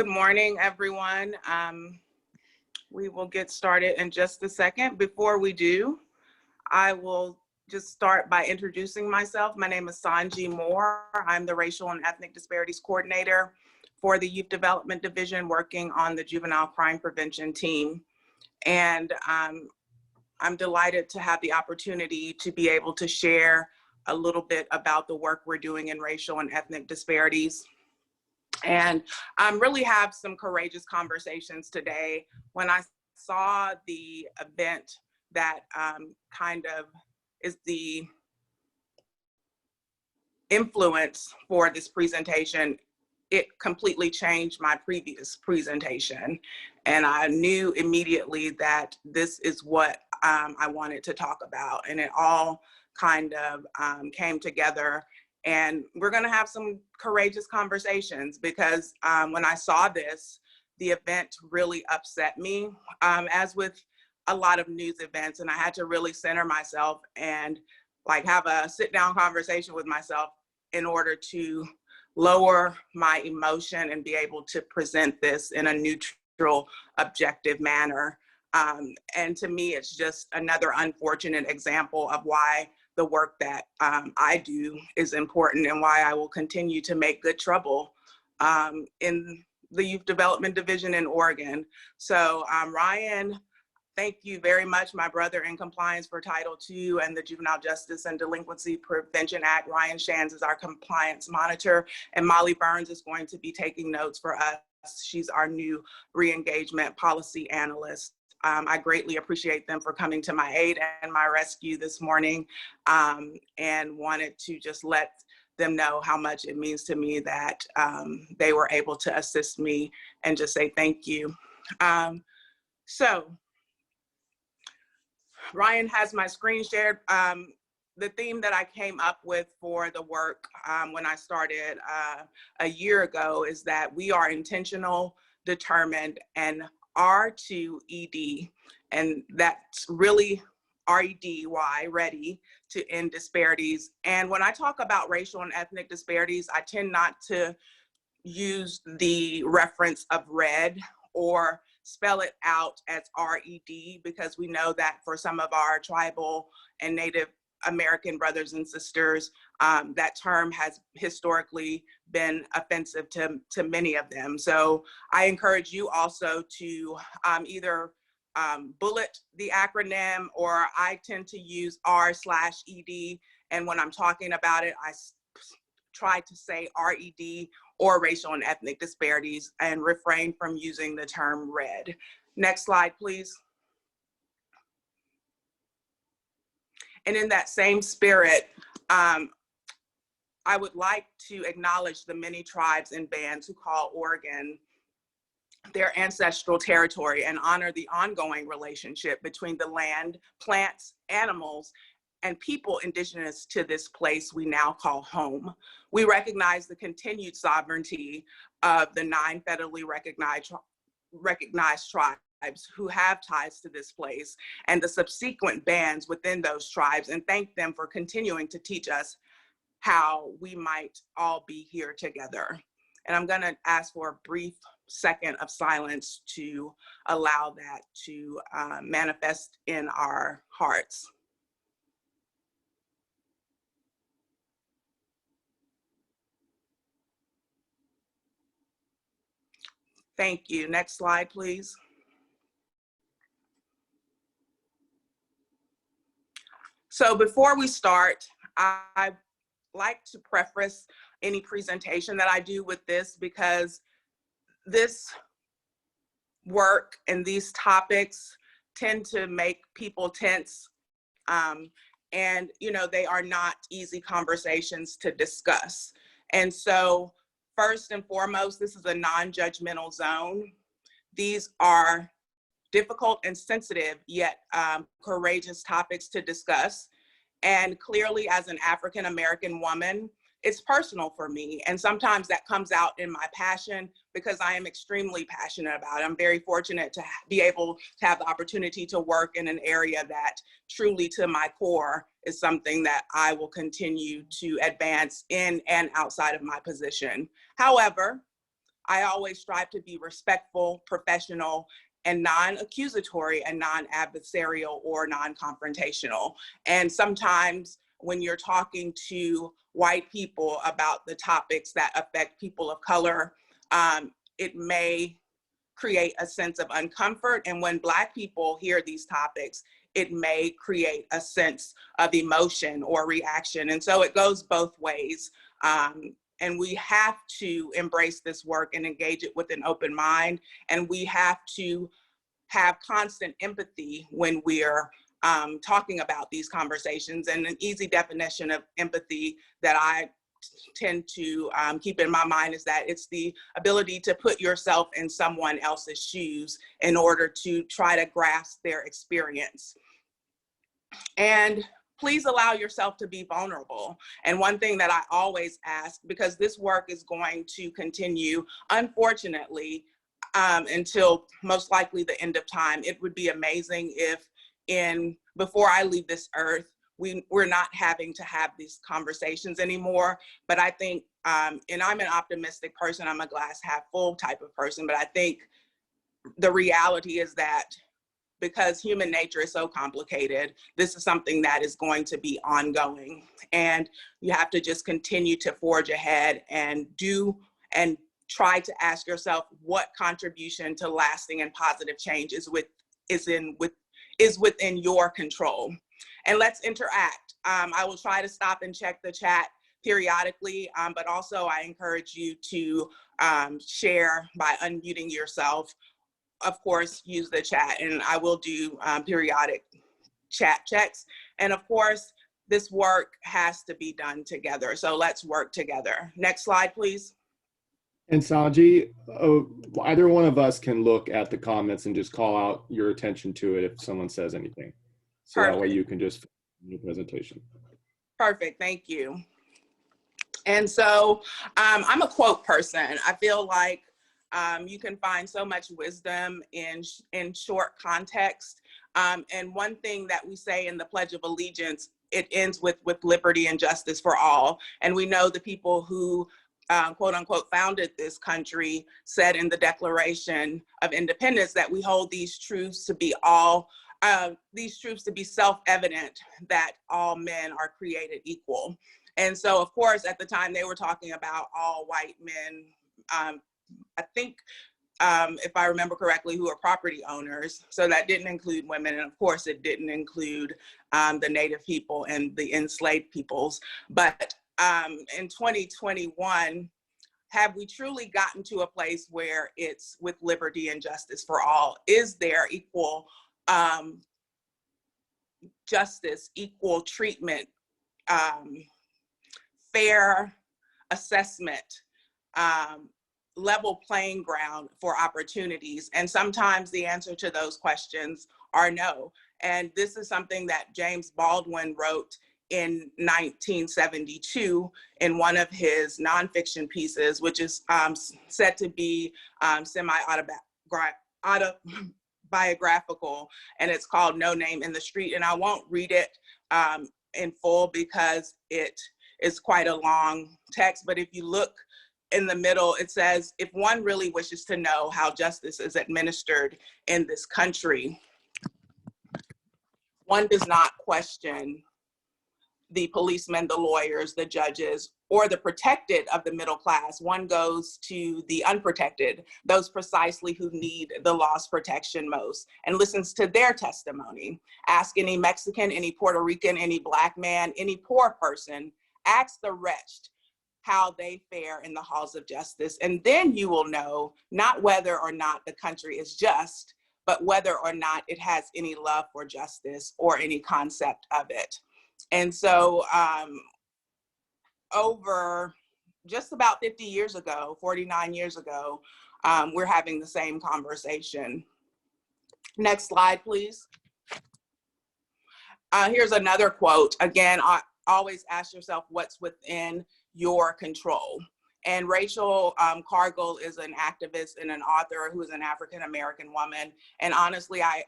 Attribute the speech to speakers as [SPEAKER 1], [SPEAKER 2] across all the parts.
[SPEAKER 1] Good morning, everyone. We will get started in just a second. Before we do, I will just start by introducing myself. My name is Sonji Moore. I'm the Racial and Ethnic Disparities Coordinator for the Youth Development Division, working on the Juvenile Crime Prevention team. And I'm delighted to have the opportunity to be able to share a little bit about the work we're doing in racial and ethnic disparities. And really have some courageous conversations today. When I saw the event that kind of is the influence for this presentation, it completely changed my previous presentation. And I knew immediately that this is what I wanted to talk about. And it all kind of came together. And we're gonna have some courageous conversations because when I saw this, the event really upset me, as with a lot of news events. And I had to really center myself and like have a sit down conversation with myself in order to lower my emotion and be able to present this in a neutral, objective manner. And to me, it's just another unfortunate example of why the work that I do is important and why I will continue to make good trouble in the Youth Development Division in Oregon. So Ryan, thank you very much, my brother in compliance for Title II and the Juvenile Justice and Delinquency Prevention Act. Ryan Shands is our compliance monitor, and Molly Burns is going to be taking notes for us. She's our new re-engagement policy analyst. I greatly appreciate them for coming to my aid and my rescue this morning, and wanted to just let them know how much it means to me that they were able to assist me and just say thank you. So Ryan has my screen shared. The theme that I came up with for the work when I started a year ago is that we are intentional, determined, and R2ED, and that's really REDY, ready to end disparities. And when I talk about racial and ethnic disparities, I tend not to use the reference of red or spell it out as RED, because we know that for some of our tribal and Native American brothers and sisters, that term has historically been offensive to many of them. So I encourage you also to either bullet the acronym, or I tend to use R/ED. And when I'm talking about it, I try to say RED or racial and ethnic disparities and refrain from using the term red. Next slide, please. And in that same spirit, I would like to acknowledge the many tribes and bands who call Oregon their ancestral territory and honor the ongoing relationship between the land, plants, animals, and people indigenous to this place we now call home. We recognize the continued sovereignty of the 9 federally recognized tribes who have ties to this place and the subsequent bands within those tribes, and thank them for continuing to teach us how we might all be here together. And I'm gonna ask for a brief second of silence to allow that to manifest in our hearts. Thank you. Next slide, please. So before we start, I like to preface any presentation that I do with this, because this work and these topics tend to make people tense. And you know, they are not easy conversations to discuss. And so first and foremost, this is a non-judgmental zone. These are difficult and sensitive, yet courageous topics to discuss. And clearly, as an African-American woman, it's personal for me. And sometimes that comes out in my passion, because I am extremely passionate about it. I'm very fortunate to be able to have the opportunity to work in an area that truly, to my core, is something that I will continue to advance in and outside of my position. However, I always strive to be respectful, professional, and non-accusatory and non-adversarial or non-confrontational. And sometimes when you're talking to white people about the topics that affect people of color, it may create a sense of uncomfort. And when Black people hear these topics, it may create a sense of emotion or reaction. And so it goes both ways. And we have to embrace this work and engage it with an open mind. And we have to have constant empathy when we're talking about these conversations. And an easy definition of empathy that I tend to keep in my mind is that it's the ability to put yourself in someone else's shoes in order to try to grasp their experience. And please allow yourself to be vulnerable. And one thing that I always ask, because this work is going to continue, unfortunately, until most likely the end of time, it would be amazing if before I leave this earth, we're not having to have these conversations anymore. But I think, and I'm an optimistic person, I'm a glass half full type of person, but I think the reality is that because human nature is so complicated, this is something that is going to be ongoing. And you have to just continue to forge ahead and try to ask yourself what contribution to lasting and positive change is within your control. And let's interact. I will try to stop and check the chat periodically, but also I encourage you to share by unmuting yourself. Of course, use the chat, and I will do periodic chat checks. And of course, this work has to be done together. So let's work together. Next slide, please.
[SPEAKER 2] And Sonji, either one of us can look at the comments and just call out your attention to it if someone says anything. So Perfect. That way you can just your presentation.
[SPEAKER 1] Perfect, thank you. And so I'm a quote person. I feel like you can find so much wisdom in short context. And one thing that we say in the Pledge of Allegiance, it ends with liberty and justice for all. And we know the people who quote unquote founded this country said in the Declaration of Independence that we hold these truths to be self-evident, that all men are created equal. And so of course, at the time they were talking about all white men, I think, if I remember correctly, who are property owners. So that didn't include women. And of course, it didn't include the Native people and the enslaved peoples. But in 2021, have we truly gotten to a place where it's with liberty and justice for all? Is there equal justice, equal treatment, fair assessment, level playing ground for opportunities? And sometimes the answer to those questions are no. And this is something that James Baldwin wrote in 1972 in one of his nonfiction pieces, which is said to be semi-autobiographical, and it's called No Name in the Street. And I won't read it in full because it is quite a long text, but if you look in the middle, it says, if one really wishes to know how justice is administered in this country, one does not question the policemen, the lawyers, the judges, or the protected of the middle class. One goes to the unprotected, those precisely who need the law's protection most, and listens to their testimony. Ask any Mexican, any Puerto Rican, any Black man, any poor person, ask the wretched how they fare in the halls of justice. And then you will know not whether or not the country is just, but whether or not it has any love for justice or any concept of it. And so over just about 50 years ago, 49 years ago, we're having the same conversation. Next slide, please. Here's another quote. Again, always ask yourself what's within your control. And Rachel Cargill is an activist and an author who is an African-American woman. And honestly, I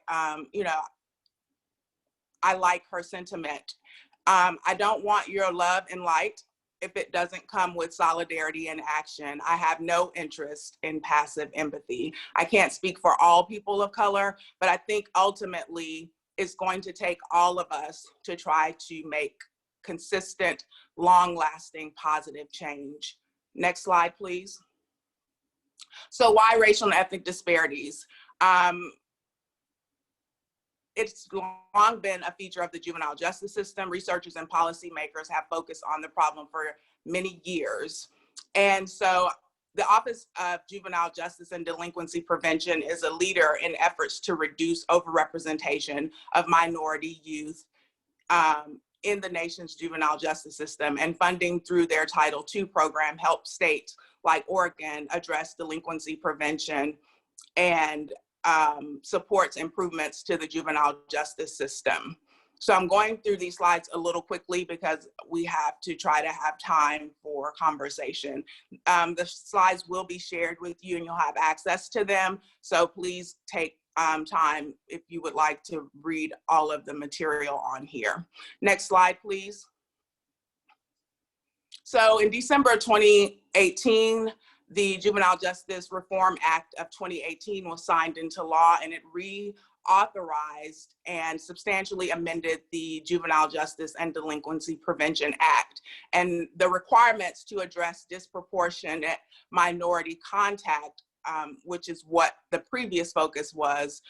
[SPEAKER 1] like her sentiment. I don't want your love and light. if it doesn't come with solidarity and action. I have no interest in passive empathy. I can't speak for all people of color, but I think ultimately it's going to take all of us to try to make consistent, long-lasting, positive change. Next slide, please. So why racial and ethnic disparities? It's long been a feature of the juvenile justice system. Researchers and policymakers have focused on the problem for many years. And so the Office of Juvenile Justice and Delinquency Prevention is a leader in efforts to reduce overrepresentation of minority youth in the nation's juvenile justice system, and funding through their Title II program helps states like Oregon address delinquency prevention and supports improvements to the juvenile justice system. So I'm going through these slides a little quickly because we have to try to have time for conversation. The slides will be shared with you and you'll have access to them. So please take time if you would like to read all of the material on here. Next slide, please. So in December 2018, the Juvenile Justice Reform Act of 2018 was signed into law, and it reauthorized and substantially amended the Juvenile Justice and Delinquency Prevention Act. And the requirements to address disproportionate minority contact, which is what the previous focus was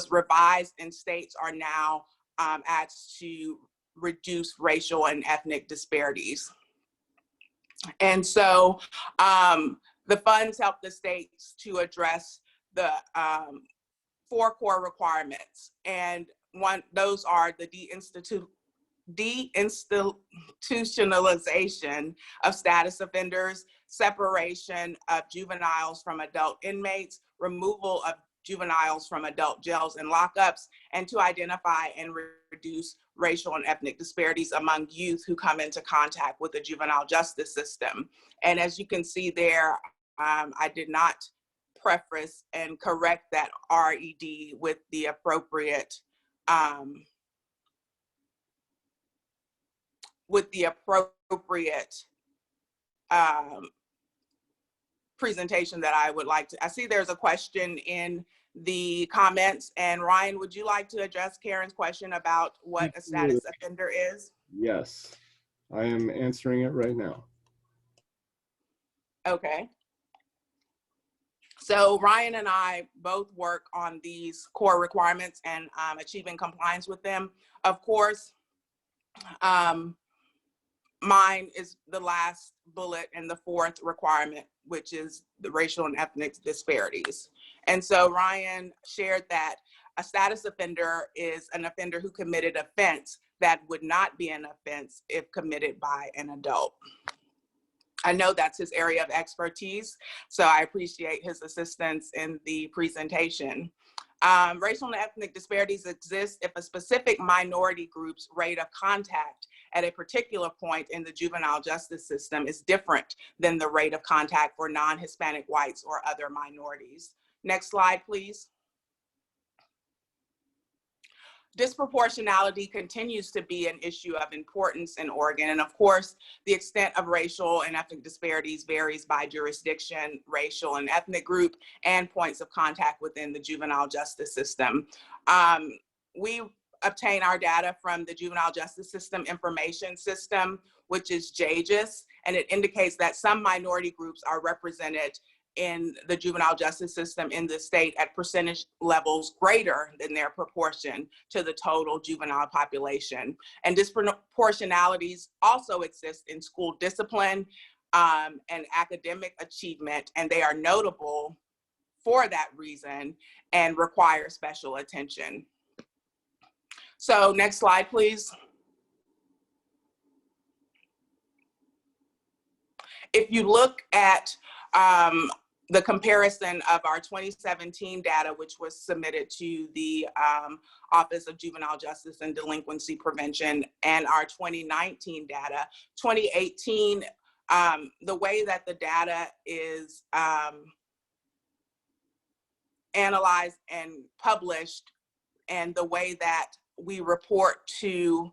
[SPEAKER 1] revised, and states are now asked to reduce racial and ethnic disparities. And so the funds help the states to address the 4 core requirements. And those are the deinstitutionalization of status offenders, separation of juveniles from adult inmates, removal of juveniles from adult jails and lockups, and to identify and reduce racial and ethnic disparities among youth who come into contact with the juvenile justice system. And as you can see there, I did not preface and correct that RED with the appropriate presentation that I would like to. I see there's a question in the comments, and Ryan, would you like to address Karen's question about what a status offender is?
[SPEAKER 2] Yes, I am answering it right now.
[SPEAKER 1] Okay. So Ryan and I both work on these core requirements and achieving compliance with them. Of course, mine is the last bullet in the 4th requirement, which is the racial and ethnic disparities. And so Ryan shared that a status offender is an offender who committed offense that would not be an offense if committed by an adult. I know that's his area of expertise, so I appreciate his assistance in the presentation. Racial and ethnic disparities exist if a specific minority group's rate of contact at a particular point in the juvenile justice system is different than the rate of contact for non-Hispanic whites or other minorities. Next slide, please. Disproportionality continues to be an issue of importance in Oregon. And of course, the extent of racial and ethnic disparities varies by jurisdiction, racial and ethnic group, and points of contact within the juvenile justice system. We obtain our data from the Juvenile Justice System Information System, which is JJIS, and it indicates that some minority groups are represented in the juvenile justice system in the state at percentage levels greater than their proportion to the total juvenile population. And disproportionalities also exist in school discipline and academic achievement, and they are notable for that reason and require special attention. So next slide, please. If you look at the comparison of our 2017 data, which was submitted to the Office of Juvenile Justice and Delinquency Prevention, and our 2019 data, 2018, the way that the data is analyzed and published, and the way that we report to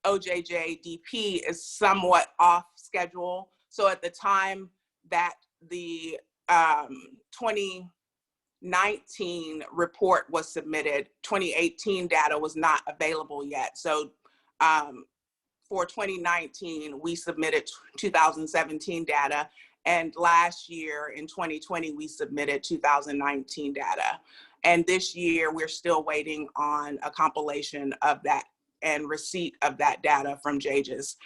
[SPEAKER 1] OJJDP is somewhat off schedule. So at the time that the 2019 report was submitted, 2018 data was not available yet. So for 2019, we submitted 2017 data, and last year in 2020, we submitted 2019 data. And this year, we're still waiting on a compilation of that and receipt of that data from JAGES,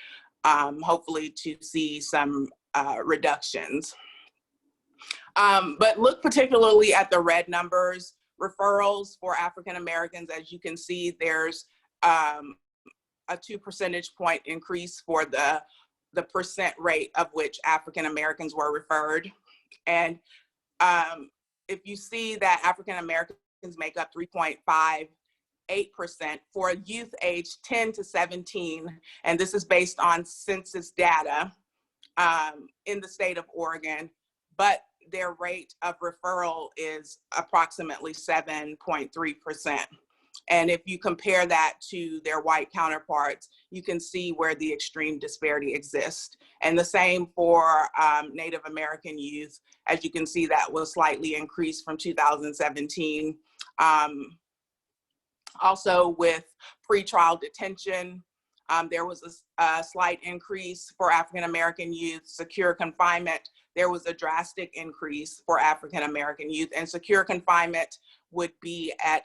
[SPEAKER 1] hopefully to see some reductions. But look particularly at the red numbers. Referrals for African Americans, as you can see, there's a 2 percentage point increase for the percent rate of which African Americans were referred. And if you see that African Americans make up 3.58% for youth age 10 to 17, and this is based on census data in the state of Oregon, but their rate of referral is approximately 7.3%. And if you compare that to their white counterparts, you can see where the extreme disparity exists. And the same for Native American youth. As you can see, that was slightly increased from 2017. Also with pretrial detention, there was a slight increase for African American youth. Secure confinement, there was a drastic increase for African American youth, and secure confinement would be at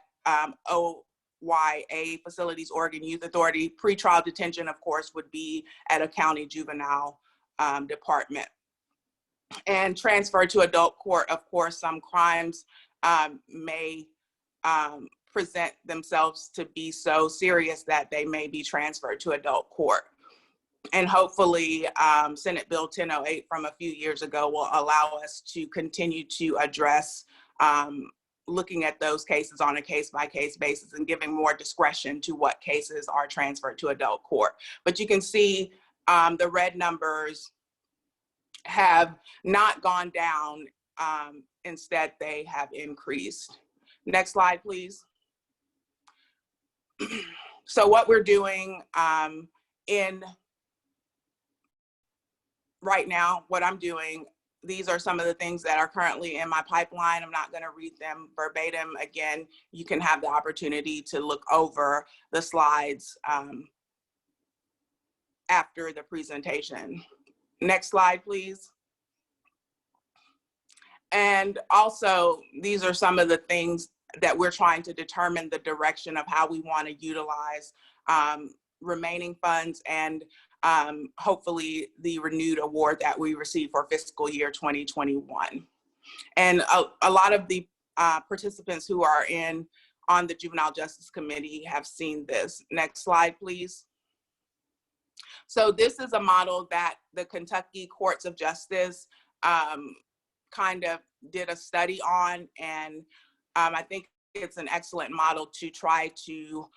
[SPEAKER 1] OYA facilities, Oregon Youth Authority. Pretrial detention, of course, would be at a county juvenile department. And transfer to adult court, of course, some crimes may present themselves to be so serious that they may be transferred to adult court. And hopefully Senate Bill 1008 from a few years ago will allow us to continue to address looking at those cases on a case-by-case basis and giving more discretion to what cases are transferred to adult court. But you can see the red numbers have not gone down. Instead, they have increased. Next slide, please. So what we're doing right now, what I'm doing, these are some of the things that are currently in my pipeline. I'm not going to read them verbatim. Again, you can have the opportunity to look over the slides after the presentation. Next slide, please. And also, these are some of the things that we're trying to determine the direction of how we want to utilize remaining funds and hopefully the renewed award that we received for fiscal year 2021. And a lot of the participants who are on the Juvenile Justice Committee have seen this. Next slide, please. So this is a model that the Kentucky Courts of Justice kind of did a study on, and I think it's an excellent model to try to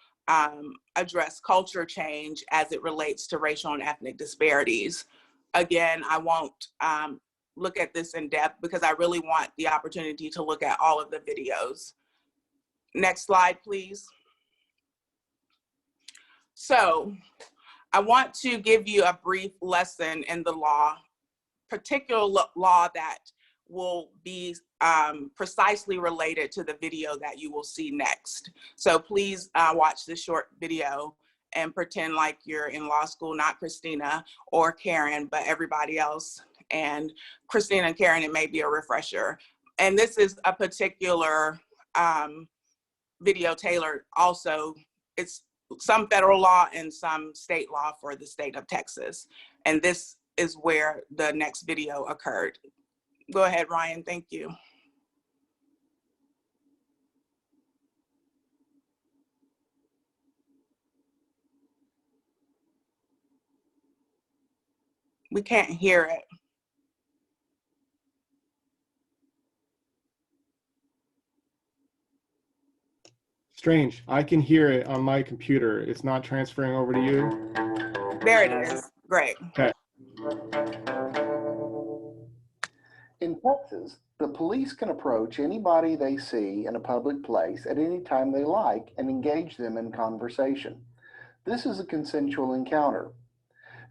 [SPEAKER 1] address culture change as it relates to racial and ethnic disparities. Again, I won't look at this in depth because I really want the opportunity to look at all of the videos. Next slide, please. So I want to give you a brief lesson in the law, particular law that will be precisely related to the video that you will see next. So please watch this short video and pretend like you're in law school, not Christina or Karen, but everybody else. And Christina and Karen, it may be a refresher. And this is a particular video tailored also. It's some federal law and some state law for the state of Texas. And this is where the next video occurred. Go ahead, Ryan, thank you. We can't hear it.
[SPEAKER 2] Strange, I can hear it on my computer. It's not transferring over to you.
[SPEAKER 1] There it is, great.
[SPEAKER 2] Okay.
[SPEAKER 3] In Texas, the police can approach anybody they see in a public place at any time they like and engage them in conversation. This is a consensual encounter.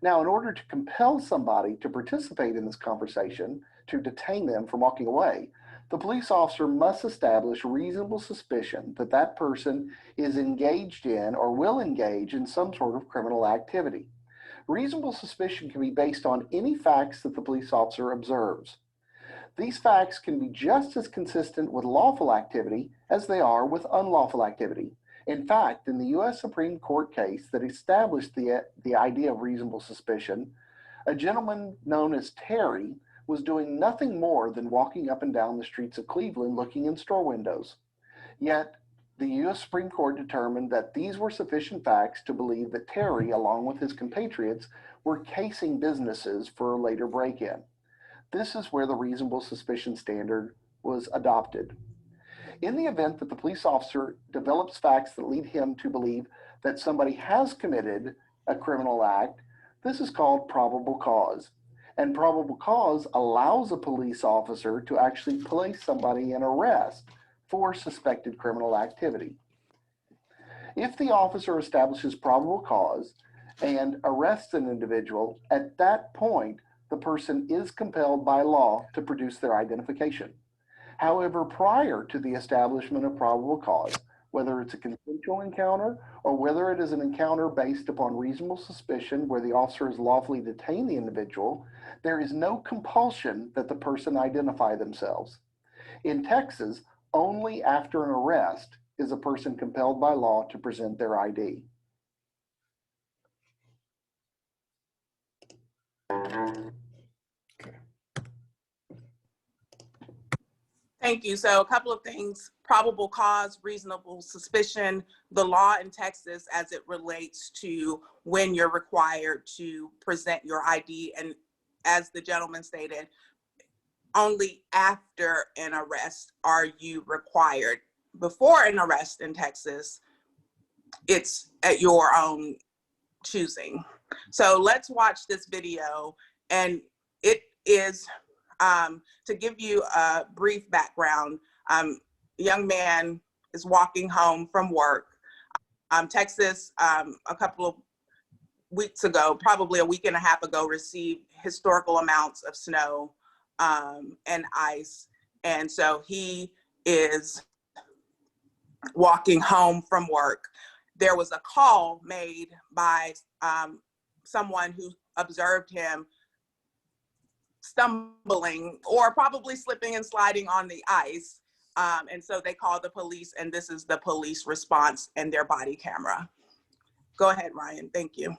[SPEAKER 3] Now, in order to compel somebody to participate in this conversation, to detain them from walking away, the police officer must establish reasonable suspicion that that person is engaged in or will engage in some sort of criminal activity. Reasonable suspicion can be based on any facts that the police officer observes. These facts can be just as consistent with lawful activity as they are with unlawful activity. In fact, in the U.S. Supreme Court case that established the idea of reasonable suspicion, a gentleman known as Terry was doing nothing more than walking up and down the streets of Cleveland looking in store windows. Yet, the U.S. Supreme Court determined that these were sufficient facts to believe that Terry, along with his compatriots, were casing businesses for a later break-in. This is where the reasonable suspicion standard was adopted. In the event that the police officer develops facts that lead him to believe that somebody has committed a criminal act, this is called probable cause. And probable cause allows a police officer to actually place somebody in arrest for suspected criminal activity. If the officer establishes probable cause and arrests an individual, at that point, the person is compelled by law to produce their identification. However, prior to the establishment of probable cause, whether it's a consensual encounter or whether it is an encounter based upon reasonable suspicion where the officer has lawfully detained the individual, there is no compulsion that the person identify themselves. In Texas, only after an arrest is a person compelled by law to present their ID.
[SPEAKER 1] Thank you. So a couple of things: probable cause, reasonable suspicion, the law in Texas as it relates to when you're required to present your ID. And as the gentleman stated, only after an arrest are you required. Before an arrest in Texas, it's at your own choosing. So let's watch this video, and it is to give you a brief background. Young man is walking home from work. Texas, a couple of weeks ago, probably a week and a half ago, received historical amounts of snow and ice. And so he is walking home from work. There was a call made by someone who observed him stumbling or probably slipping and sliding on the ice. And so they called the police, and this is the police response and their body camera. Go ahead, Ryan. Thank you.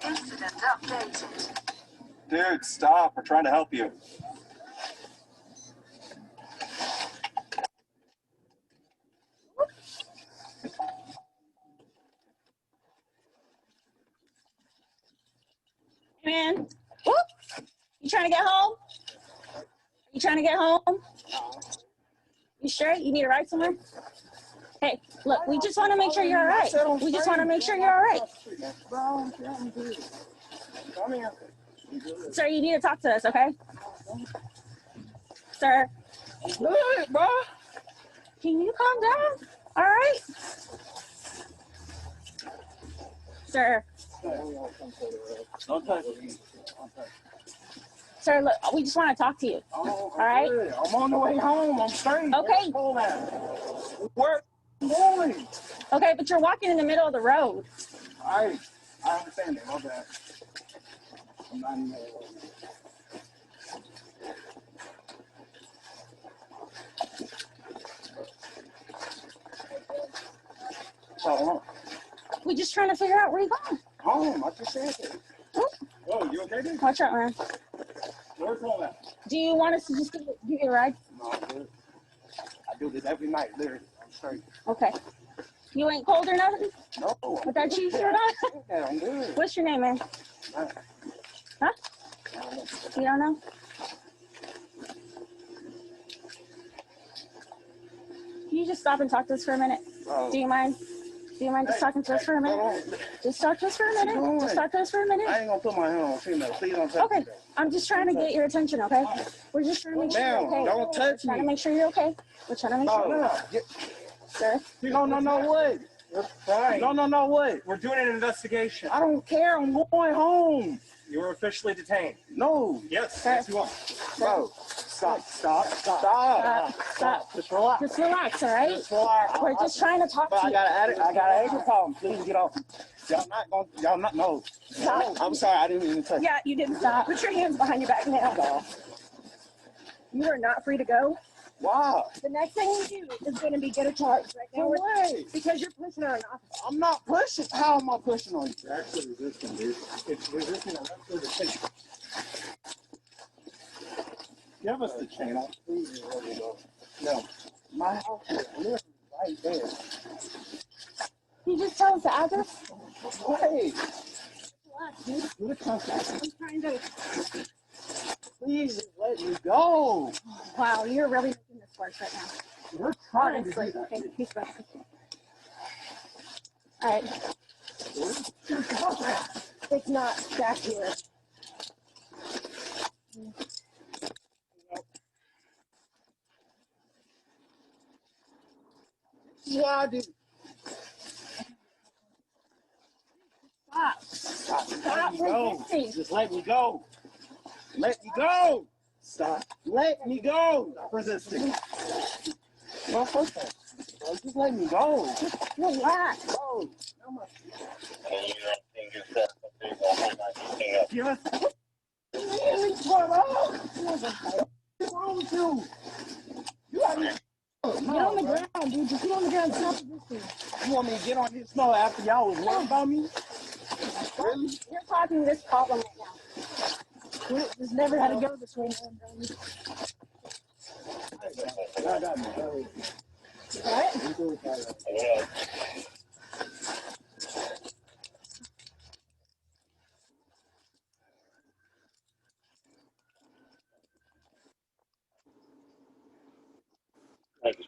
[SPEAKER 4] Incident updated.
[SPEAKER 5] Dude, stop. We're trying to help you.
[SPEAKER 6] Man, whoop. You trying to get home? You trying to get home? You sure? You need a ride somewhere? Hey, look, we just want to make sure you're all right. We just want to make sure you're all right. Sir, you need to talk to us, okay? Sir.
[SPEAKER 5] Good, bro.
[SPEAKER 6] Can you calm down? All right? Sir. Sir, look, we just want to talk to you.
[SPEAKER 5] All
[SPEAKER 6] right?
[SPEAKER 5] I'm on the way home. I'm straight.
[SPEAKER 6] Okay.
[SPEAKER 5] Where I'm going?
[SPEAKER 6] Okay, but you're walking in the middle of the road.
[SPEAKER 5] I understand that. My bad. I'm not in the road. Oh,
[SPEAKER 6] We're just trying to figure out where you're going.
[SPEAKER 5] home. I just said that.
[SPEAKER 6] Oop.
[SPEAKER 5] Oh, you okay, dude?
[SPEAKER 6] Watch out, man.
[SPEAKER 5] Where's home at?
[SPEAKER 6] Do you want us to just give you a ride?
[SPEAKER 5] No, I'm good. I do this every night, literally. I'm straight.
[SPEAKER 6] Okay. You ain't cold or nothing?
[SPEAKER 5] No.
[SPEAKER 6] With that cheese shirt on?
[SPEAKER 5] Yeah, I'm good.
[SPEAKER 6] What's your name, man? Huh? You don't know? Can you just stop and talk to us for a minute?
[SPEAKER 5] Oh.
[SPEAKER 6] Do you mind? Do you mind just talking to us for a minute? Just talk to us for a minute. Just talk to us for a minute.
[SPEAKER 5] I ain't gonna put my hand on female. Please don't touch me.
[SPEAKER 6] Okay, I'm just trying to get your attention, okay? We're just trying to make sure you're
[SPEAKER 5] Ma'am,
[SPEAKER 6] okay.
[SPEAKER 5] don't touch
[SPEAKER 6] Trying to
[SPEAKER 5] me.
[SPEAKER 6] make sure you're okay. We're trying to make sure.
[SPEAKER 5] No,
[SPEAKER 6] Sir?
[SPEAKER 5] no, wait.
[SPEAKER 7] Fine.
[SPEAKER 5] No, wait.
[SPEAKER 7] We're doing an investigation.
[SPEAKER 5] I don't care. I'm going home.
[SPEAKER 7] You were officially detained.
[SPEAKER 5] No.
[SPEAKER 7] Yes,
[SPEAKER 6] Sir.
[SPEAKER 7] yes you are.
[SPEAKER 5] Bro, stop.
[SPEAKER 6] Stop.
[SPEAKER 5] Just relax.
[SPEAKER 6] Just relax, all right?
[SPEAKER 5] Just relax.
[SPEAKER 6] We're just trying to talk
[SPEAKER 5] But
[SPEAKER 6] to
[SPEAKER 5] I
[SPEAKER 6] you.
[SPEAKER 5] got an anger problem. Please get off. Y'all not, no.
[SPEAKER 6] Stop.
[SPEAKER 5] I'm sorry, I didn't even touch you.
[SPEAKER 6] Yeah, you didn't stop. Put your hands behind your back now. You are not free to go.
[SPEAKER 5] Wow.
[SPEAKER 6] The next thing you do is going to be get a charge right now.
[SPEAKER 5] No way.
[SPEAKER 6] Because you're pushing on an officer.
[SPEAKER 5] I'm not pushing. How am I pushing on you? You're actually resisting, dude. It's resisting arrest decision. Give us the chain. I'll please let me go. No. My house is literally right there.
[SPEAKER 6] You just tell us the address?
[SPEAKER 5] Wait.
[SPEAKER 6] Relax, dude.
[SPEAKER 5] Do the contact.
[SPEAKER 6] I'm trying to.
[SPEAKER 5] Please let me go.
[SPEAKER 6] Wow, you're really making this worse right now.
[SPEAKER 5] We're trying to
[SPEAKER 6] Honestly.
[SPEAKER 5] do that.
[SPEAKER 6] Okay, he's back. All right. It's not back here.
[SPEAKER 5] Yeah, I do.
[SPEAKER 6] Stop.
[SPEAKER 5] Let me go.
[SPEAKER 6] resisting.
[SPEAKER 5] Just let me go. Let me go. Stop. Let me go. Stop resisting. No, first time. Just let me go.
[SPEAKER 6] Relax.
[SPEAKER 5] Go. Give us. What's wrong with you? You got me.
[SPEAKER 6] Get on the ground, dude. Just get on the ground. Stop resisting.
[SPEAKER 5] You want me to get on his snow after y'all was worried about me? Really?
[SPEAKER 6] You're causing this problem right now. This never had to go this way.
[SPEAKER 5] I got me.
[SPEAKER 6] What?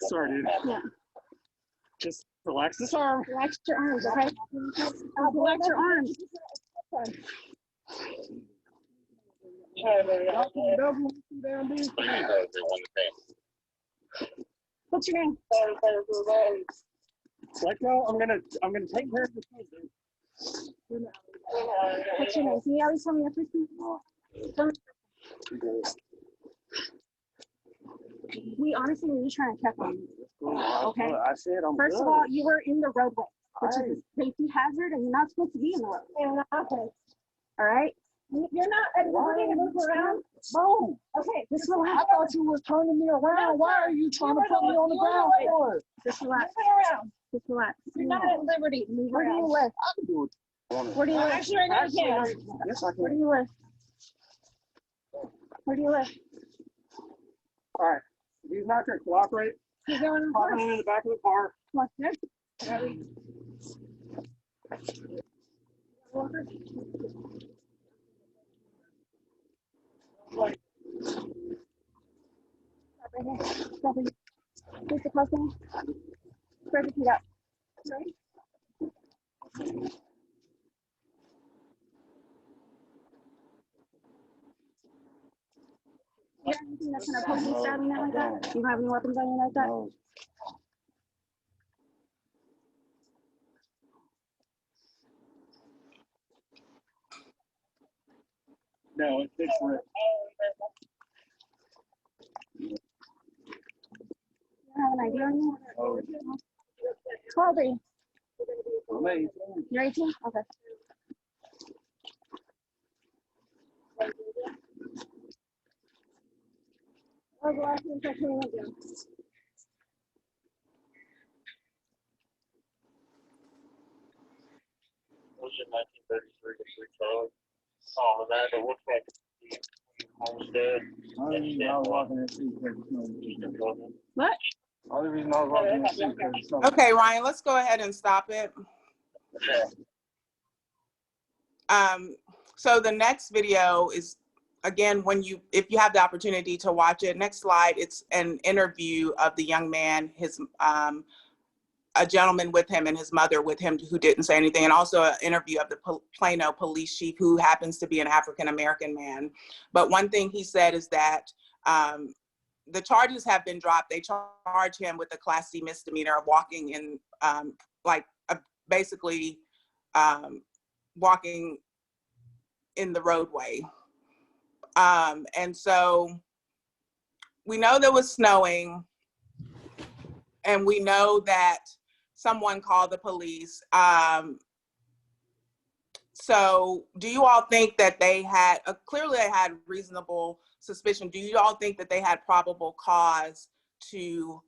[SPEAKER 7] Sorry, dude.
[SPEAKER 6] Yeah.
[SPEAKER 7] Just relax this arm.
[SPEAKER 6] Relax your arms, okay? Relax your arms. What's your name?
[SPEAKER 7] Let go. I'm gonna take care of this case, dude.
[SPEAKER 6] What's your name? Can you always tell me your first name? We honestly were just trying to check on you. Okay.
[SPEAKER 5] I said I'm
[SPEAKER 6] First
[SPEAKER 5] good.
[SPEAKER 6] of all, you were in the roadway, which is a safety hazard, and you're not supposed to be in the roadway. All right. You're not at liberty to move around.
[SPEAKER 5] No.
[SPEAKER 6] Okay, just
[SPEAKER 5] I
[SPEAKER 6] relax.
[SPEAKER 5] thought you was turning me around. Why are you trying to put me on the ground for?
[SPEAKER 6] Just relax. Just relax. You're not at liberty to move
[SPEAKER 5] Where do you
[SPEAKER 6] around.
[SPEAKER 5] live? I can do it.
[SPEAKER 6] Where do you live? Actually, right now you can.
[SPEAKER 5] Yes, I
[SPEAKER 6] Where do
[SPEAKER 5] can.
[SPEAKER 6] you live? Where do you live?
[SPEAKER 7] All right. If he's not gonna cooperate,
[SPEAKER 6] He's going in
[SPEAKER 7] pop him
[SPEAKER 6] first.
[SPEAKER 7] in the back of the car.
[SPEAKER 6] Come on, there.
[SPEAKER 7] Like,
[SPEAKER 6] Stop right here. Stop right here. Here's the crossing. Perfect. Feet up. Ready? You got anything that's gonna poke you, stab you, nothing like that? You don't have any weapons on you like that?
[SPEAKER 5] No.
[SPEAKER 7] no, it's different.
[SPEAKER 6] You don't have an ID on you?
[SPEAKER 5] Oh.
[SPEAKER 6] How old are you?
[SPEAKER 5] I'm 18.
[SPEAKER 6] You're 18? Okay. Oh, go ahead and check me again.
[SPEAKER 8] Motion 1933 Charlie. Amanda, what's that? Homestead.
[SPEAKER 5] Only reason I was walking in the street because there's no.
[SPEAKER 6] What?
[SPEAKER 5] Only reason I was walking in the street because there's no.
[SPEAKER 1] Okay, Ryan, let's go ahead and stop it. So the next video is, again, if you have the opportunity to watch it, next slide, it's an interview of the young man, his a gentleman with him and his mother with him who didn't say anything, and also an interview of the Plano police chief, who happens to be an African-American man. But one thing he said is that the charges have been dropped. They charge him with a Class C misdemeanor of walking in, basically walking in the roadway. And so we know there was snowing, and we know that someone called the police. So do you all think that they had, clearly they had reasonable suspicion. Do you all think that they had probable cause to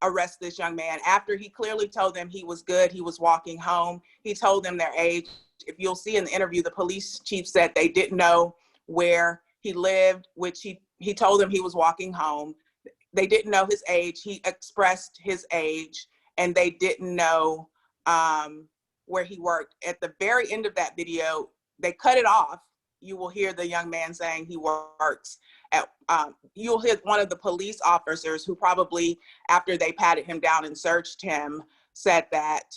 [SPEAKER 1] arrest this young man after he clearly told them he was good, he was walking home, he told them their age? If you'll see in the interview, the police chief said they didn't know where he lived, which he told them he was walking home. They didn't know his age. He expressed his age, and they didn't know where he worked. At the very end of that video, they cut it off. You will hear the young man saying he works at, you'll hear one of the police officers who probably, after they patted him down and searched him, said that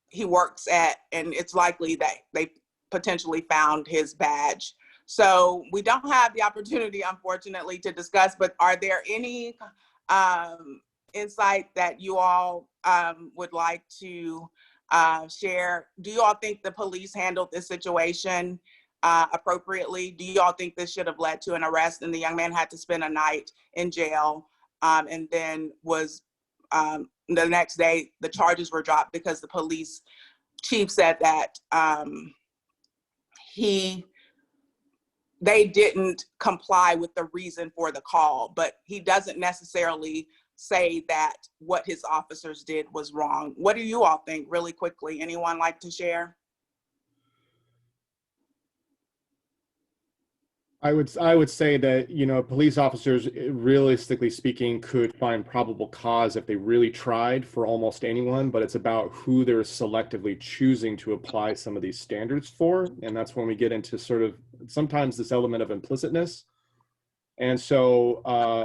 [SPEAKER 1] he works at, and it's likely that they potentially found his badge. So we don't have the opportunity, unfortunately, to discuss, but are there any insight that you all would like to share? Do you all think the police handled this situation appropriately? Do you all think this should have led to an arrest and the young man had to spend a night in jail, and then was the next day the charges were dropped because the police chief said that they didn't comply with the reason for the call, but he doesn't necessarily say that what his officers did was wrong. What do you all think, really quickly? Anyone like to share?
[SPEAKER 2] I would say that, you know, police officers, realistically speaking, could find probable cause if they really tried for almost anyone, but it's about who they're selectively choosing to apply some of these standards for. And that's when we get into sort of sometimes this element of implicitness. And so,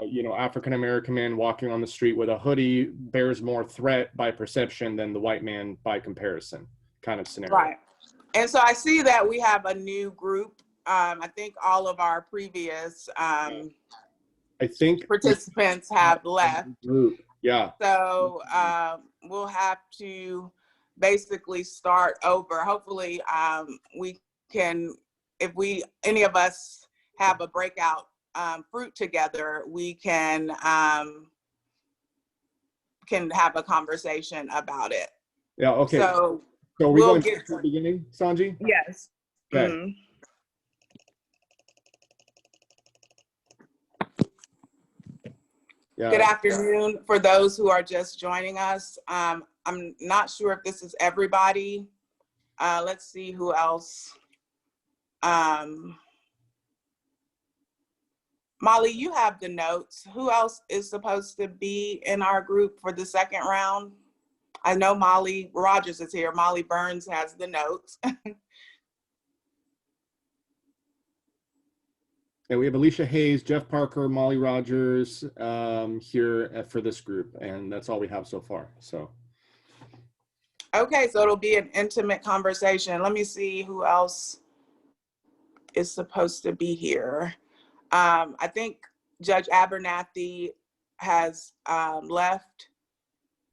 [SPEAKER 2] you know, African-American man walking on the street with a hoodie bears more threat by perception than the white man by comparison kind of scenario.
[SPEAKER 1] Right. And so I see that we have a new group. I think all of our previous participants have left.
[SPEAKER 2] Yeah.
[SPEAKER 1] So we'll have to basically start over. Hopefully we can, if any of us have a breakout fruit together, we can have a conversation about it.
[SPEAKER 2] Yeah, okay.
[SPEAKER 1] So
[SPEAKER 2] are we going back to the beginning, Sonji?
[SPEAKER 1] Yes.
[SPEAKER 2] Okay.
[SPEAKER 1] Mm-hmm.
[SPEAKER 2] Yeah.
[SPEAKER 1] Good afternoon for those who are just joining us. I'm not sure if this is everybody. Let's see who else. Molly, you have the notes. Who else is supposed to be in our group for the second round? I know Molly Rogers is here. Molly Burns has the notes.
[SPEAKER 2] And we have Alicia Hayes, Jeff Parker, Molly Rogers here for this group, and that's all we have so far. So.
[SPEAKER 1] Okay, so it'll be an intimate conversation. Let me see who else is supposed to be here. I think Judge Abernathy has left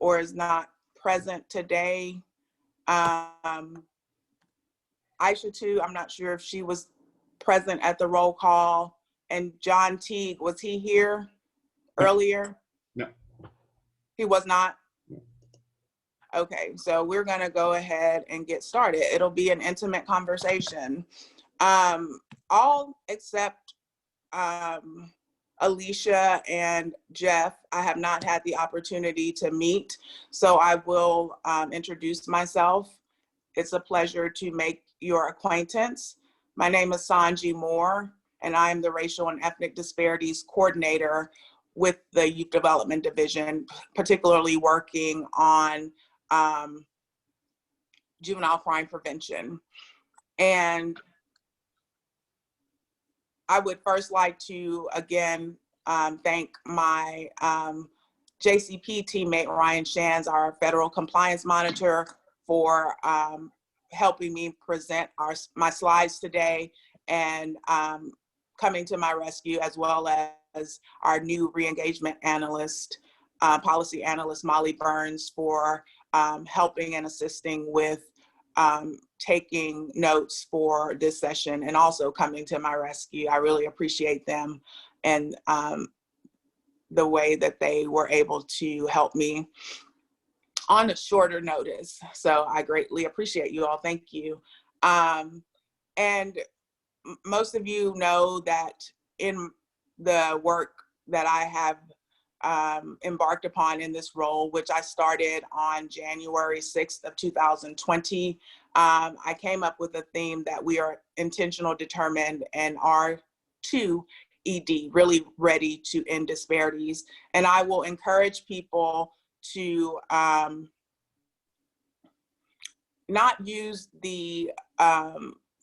[SPEAKER 1] or is not present today. Aisha too, I'm not sure if she was present at the roll call. And John Teague, was he here earlier?
[SPEAKER 2] No.
[SPEAKER 1] He was not?
[SPEAKER 2] No.
[SPEAKER 1] Okay, so we're gonna go ahead and get started. It'll be an intimate conversation. All except Alicia and Jeff, I have not had the opportunity to meet, so I will introduce myself. It's a pleasure to make your acquaintance. My name is Sonji Moore, and I am the Racial and Ethnic Disparities Coordinator with the Youth Development Division, particularly working on juvenile crime prevention. And I would first like to, again, thank my JCP teammate Ryan Shands, our federal compliance monitor, for helping me present my slides today and coming to my rescue, as well as our new re-engagement analyst, policy analyst Molly Burns, for helping and assisting with taking notes for this session and also coming to my rescue. I really appreciate them and the way that they were able to help me on a shorter notice. So I greatly appreciate you all. Thank you. And most of you know that in the work that I have embarked upon in this role, which I started on January 6th of 2020, I came up with a theme that we are intentional, determined, and are to ED, really ready to end disparities. And I will encourage people to not use the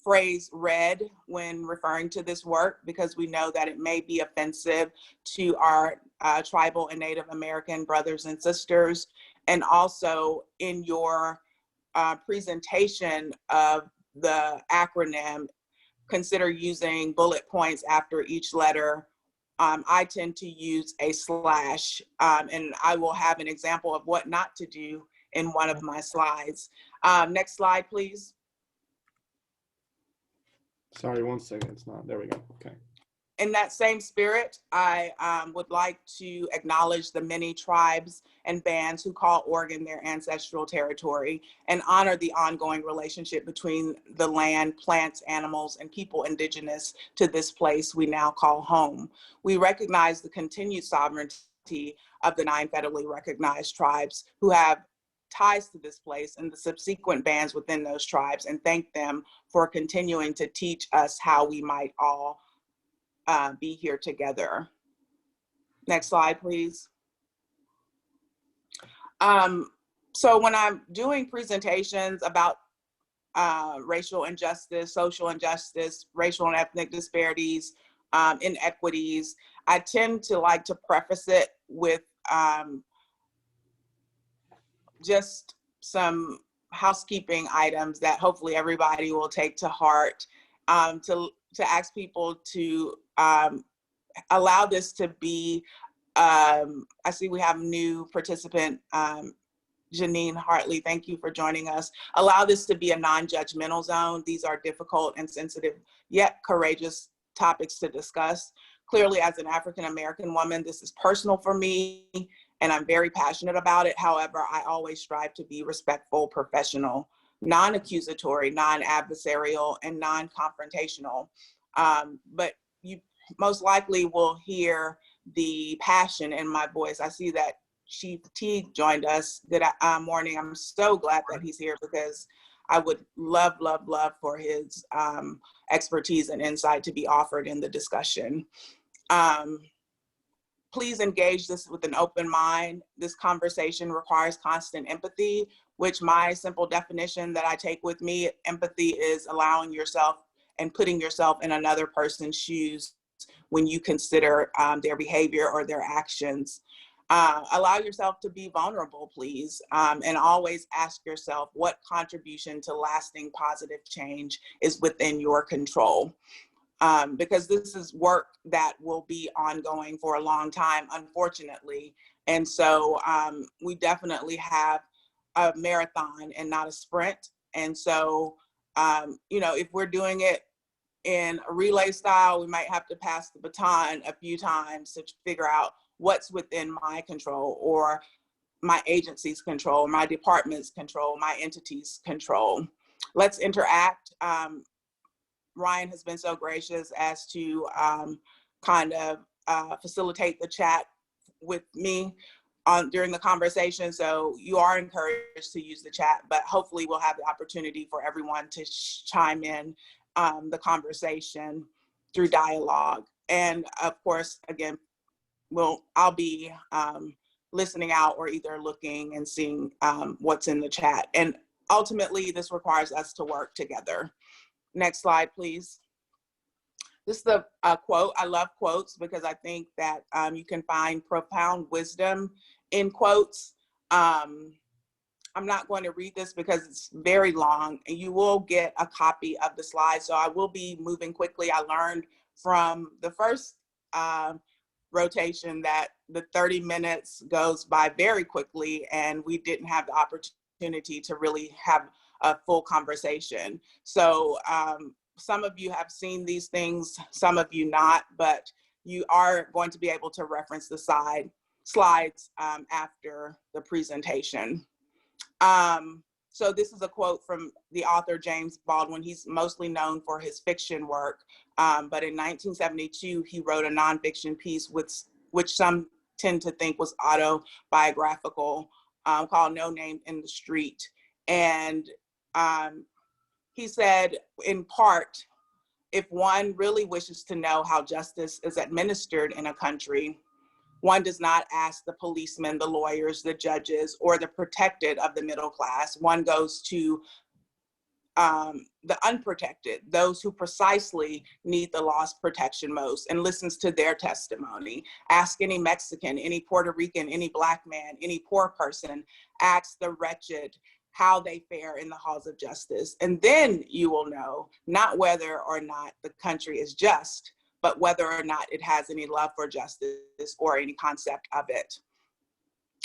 [SPEAKER 1] phrase red when referring to this work, because we know that it may be offensive to our tribal and Native American brothers and sisters. And also in your presentation of the acronym, consider using bullet points after each letter. I tend to use a slash, and I will have an example of what not to do in one of my slides. Next slide, please.
[SPEAKER 2] Sorry, 1 second. It's not. There we go. Okay.
[SPEAKER 1] In that same spirit, I would like to acknowledge the many tribes and bands who call Oregon their ancestral territory and honor the ongoing relationship between the land, plants, animals, and people indigenous to this place we now call home. We recognize the continued sovereignty of the 9 federally recognized tribes who have ties to this place and the subsequent bands within those tribes, and thank them for continuing to teach us how we might all be here together. Next slide, please. So when I'm doing presentations about racial injustice, social injustice, racial and ethnic disparities, inequities, I tend to like to preface it with just some housekeeping items that hopefully everybody will take to heart, to ask people to allow this to be, I see we have new participant, Janine Hartley, thank you for joining us. Allow this to be a non-judgmental zone. These are difficult and sensitive, yet courageous topics to discuss. Clearly, as an African-American woman, this is personal for me, and I'm very passionate about it. However, I always strive to be respectful, professional, non-accusatory, non-adversarial, and non-confrontational. But you most likely will hear the passion in my voice. I see that Chief Teague joined us good morning. I'm so glad that he's here, because I would love, love, love for his expertise and insight to be offered in the discussion. Please engage this with an open mind. This conversation requires constant empathy, which my simple definition that I take with me, empathy is allowing yourself and putting yourself in another person's shoes when you consider their behavior or their actions. Allow yourself to be vulnerable, please, and always ask yourself what contribution to lasting positive change is within your control. Because this is work that will be ongoing for a long time, unfortunately. And so we definitely have a marathon and not a sprint. And so, you know, if we're doing it in a relay style, we might have to pass the baton a few times to figure out what's within my control, or my agency's control, my department's control, my entity's control. Let's interact. Ryan has been so gracious as to kind of facilitate the chat with me during the conversation. So you are encouraged to use the chat, but hopefully we'll have the opportunity for everyone to chime in the conversation through dialogue. And of course, again, I'll be listening out or either looking and seeing what's in the chat. And ultimately, this requires us to work together. Next slide, please. This is a quote. I love quotes because I think that you can find profound wisdom in quotes. I'm not going to read this because it's very long, and you will get a copy of the slides. So I will be moving quickly. I learned from the first rotation that the 30 minutes goes by very quickly, and we didn't have the opportunity to really have a full conversation. So some of you have seen these things, some of you not, but you are going to be able to reference the slides after the presentation. So this is a quote from the author James Baldwin. He's mostly known for his fiction work, but in 1972, he wrote a nonfiction piece which some tend to think was autobiographical, called No Name in the Street. And he said, in part, if one really wishes to know how justice is administered in a country, one does not ask the policemen, the lawyers, the judges, or the protected of the middle class. One goes to the unprotected, those who precisely need the law's protection most, and listens to their testimony. Ask any Mexican, any Puerto Rican, any Black man, any poor person. Ask the wretched how they fare in the halls of justice. And then you will know not whether or not the country is just, but whether or not it has any love for justice or any concept of it.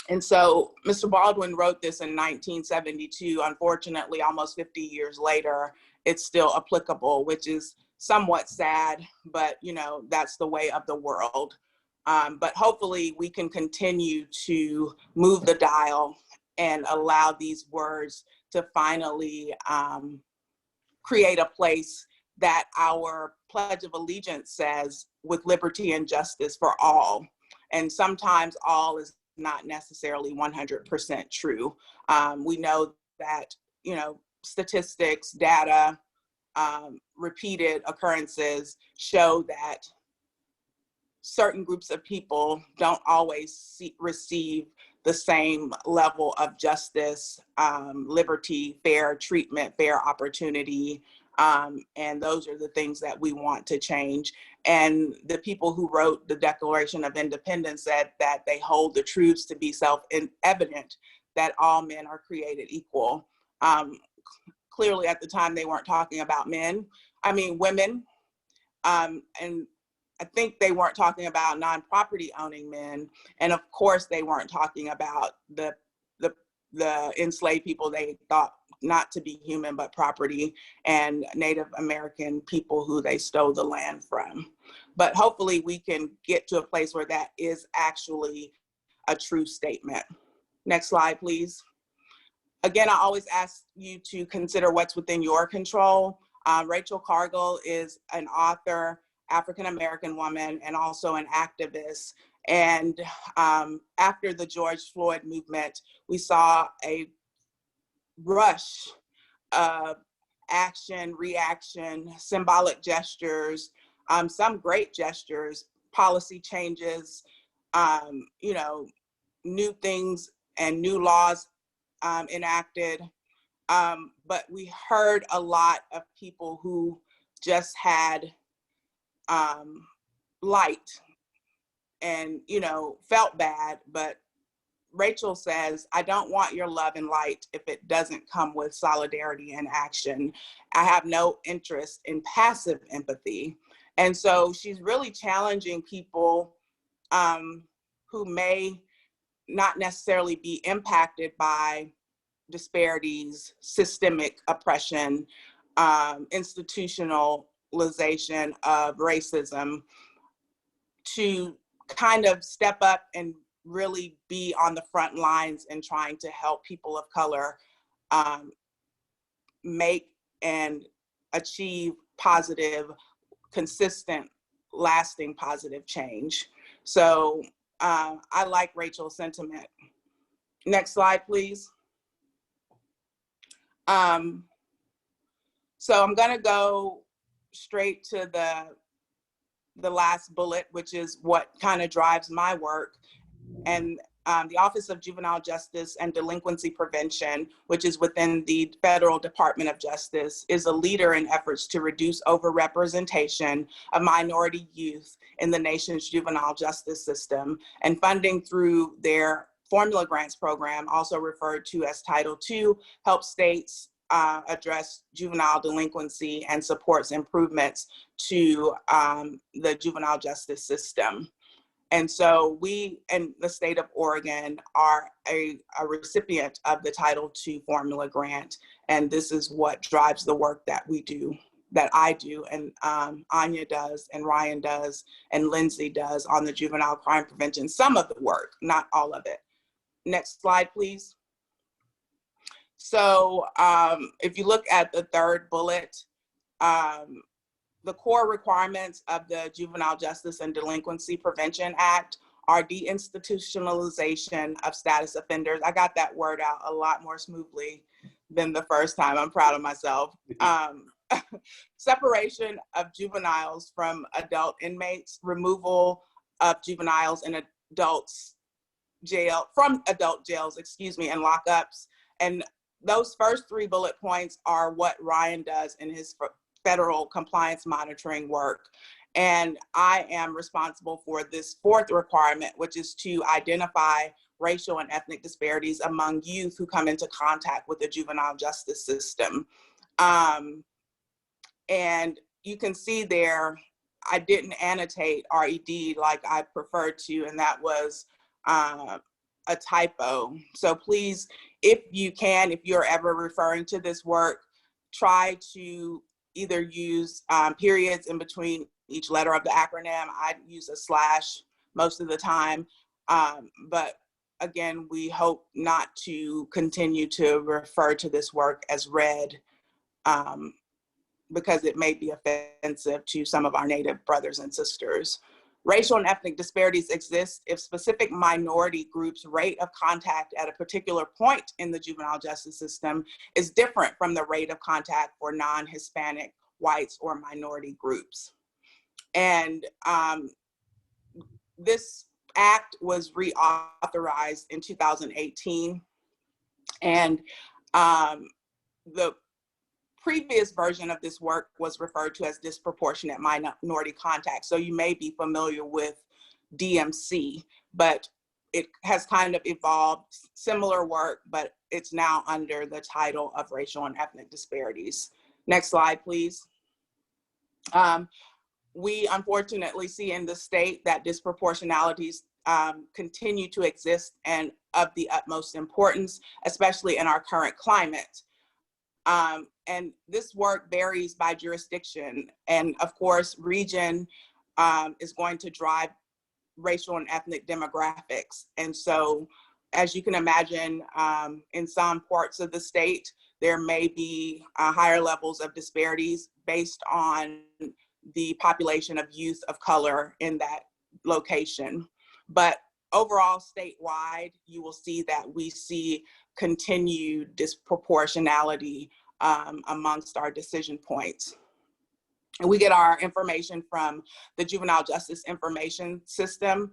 [SPEAKER 1] And so Mr. Baldwin wrote this in 1972. Unfortunately, almost 50 years later, it's still applicable, which is somewhat sad, but you know, that's the way of the world. But hopefully we can continue to move the dial and allow these words to finally create a place that our Pledge of Allegiance says, with liberty and justice for all. And sometimes all is not necessarily 100% true. We know that, you know, statistics, data, repeated occurrences show that certain groups of people don't always receive the same level of justice, liberty, fair treatment, fair opportunity. And those are the things that we want to change. And the people who wrote the Declaration of Independence said that they hold the truths to be self-evident, that all men are created equal. Clearly at the time they weren't talking about women. And I think they weren't talking about non-property owning men. And of course they weren't talking about the enslaved people they thought not to be human but property, and Native American people who they stole the land from. But hopefully we can get to a place where that is actually a true statement. Next slide, please. Again, I always ask you to consider what's within your control. Rachel Cargill is an author, African-American woman, and also an activist. And after the George Floyd movement, we saw a rush of action, reaction, symbolic gestures, some great gestures, policy changes, you know, new things and new laws enacted. But we heard a lot of people who just had light and, you know, felt bad. But Rachel says, I don't want your love and light if it doesn't come with solidarity and action. I have no interest in passive empathy. And so she's really challenging people who may not necessarily be impacted by disparities, systemic oppression, institutionalization of racism, to kind of step up and really be on the front lines in trying to help people of color make and achieve positive, consistent, lasting positive change. So I like Rachel's sentiment. Next slide, please. So I'm gonna go straight to the last bullet, which is what kind of drives my work. And the Office of Juvenile Justice and Delinquency Prevention, which is within the Federal Department of Justice, is a leader in efforts to reduce overrepresentation of minority youth in the nation's juvenile justice system, and funding through their formula grants program, also referred to as Title II, helps states address juvenile delinquency and supports improvements to the juvenile justice system. And so we in the state of Oregon are a recipient of the Title II formula grant. And this is what drives the work that we do, that I do, and Anya does, and Ryan does, and Lindsay does on the juvenile crime prevention, some of the work, not all of it. Next slide, please. So if you look at the third bullet, the core requirements of the Juvenile Justice and Delinquency Prevention Act are deinstitutionalization of status offenders. I got that word out a lot more smoothly than the first time. I'm proud of myself. Separation of juveniles from adult inmates, removal of juveniles in adults jail, from adult jails, excuse me, and lockups. And those first three bullet points are what Ryan does in his federal compliance monitoring work. And I am responsible for this fourth requirement, which is to identify racial and ethnic disparities among youth who come into contact with the juvenile justice system. And you can see there, I didn't annotate RED like I preferred to, and that was a typo. So please, if you can, if you're ever referring to this work, try to either use periods in between each letter of the acronym. I use a slash most of the time, but again, we hope not to continue to refer to this work as red, because it may be offensive to some of our Native brothers and sisters. Racial and ethnic disparities exist if specific minority groups' rate of contact at a particular point in the juvenile justice system is different from the rate of contact for non-Hispanic, whites, or minority groups. And this act was reauthorized in 2018. And the previous version of this work was referred to as disproportionate minority contact. So you may be familiar with DMC, but it has kind of evolved, similar work, but it's now under the title of racial and ethnic disparities. Next slide, please. We unfortunately see in the state that disproportionalities continue to exist and of the utmost importance, especially in our current climate. And this work varies by jurisdiction. And of course, region is going to drive racial and ethnic demographics. And so, as you can imagine, in some parts of the state, there may be higher levels of disparities based on the population of youth of color in that location. But overall, statewide, you will see that we see continued disproportionality amongst our decision points. And we get our information from the Juvenile Justice Information System.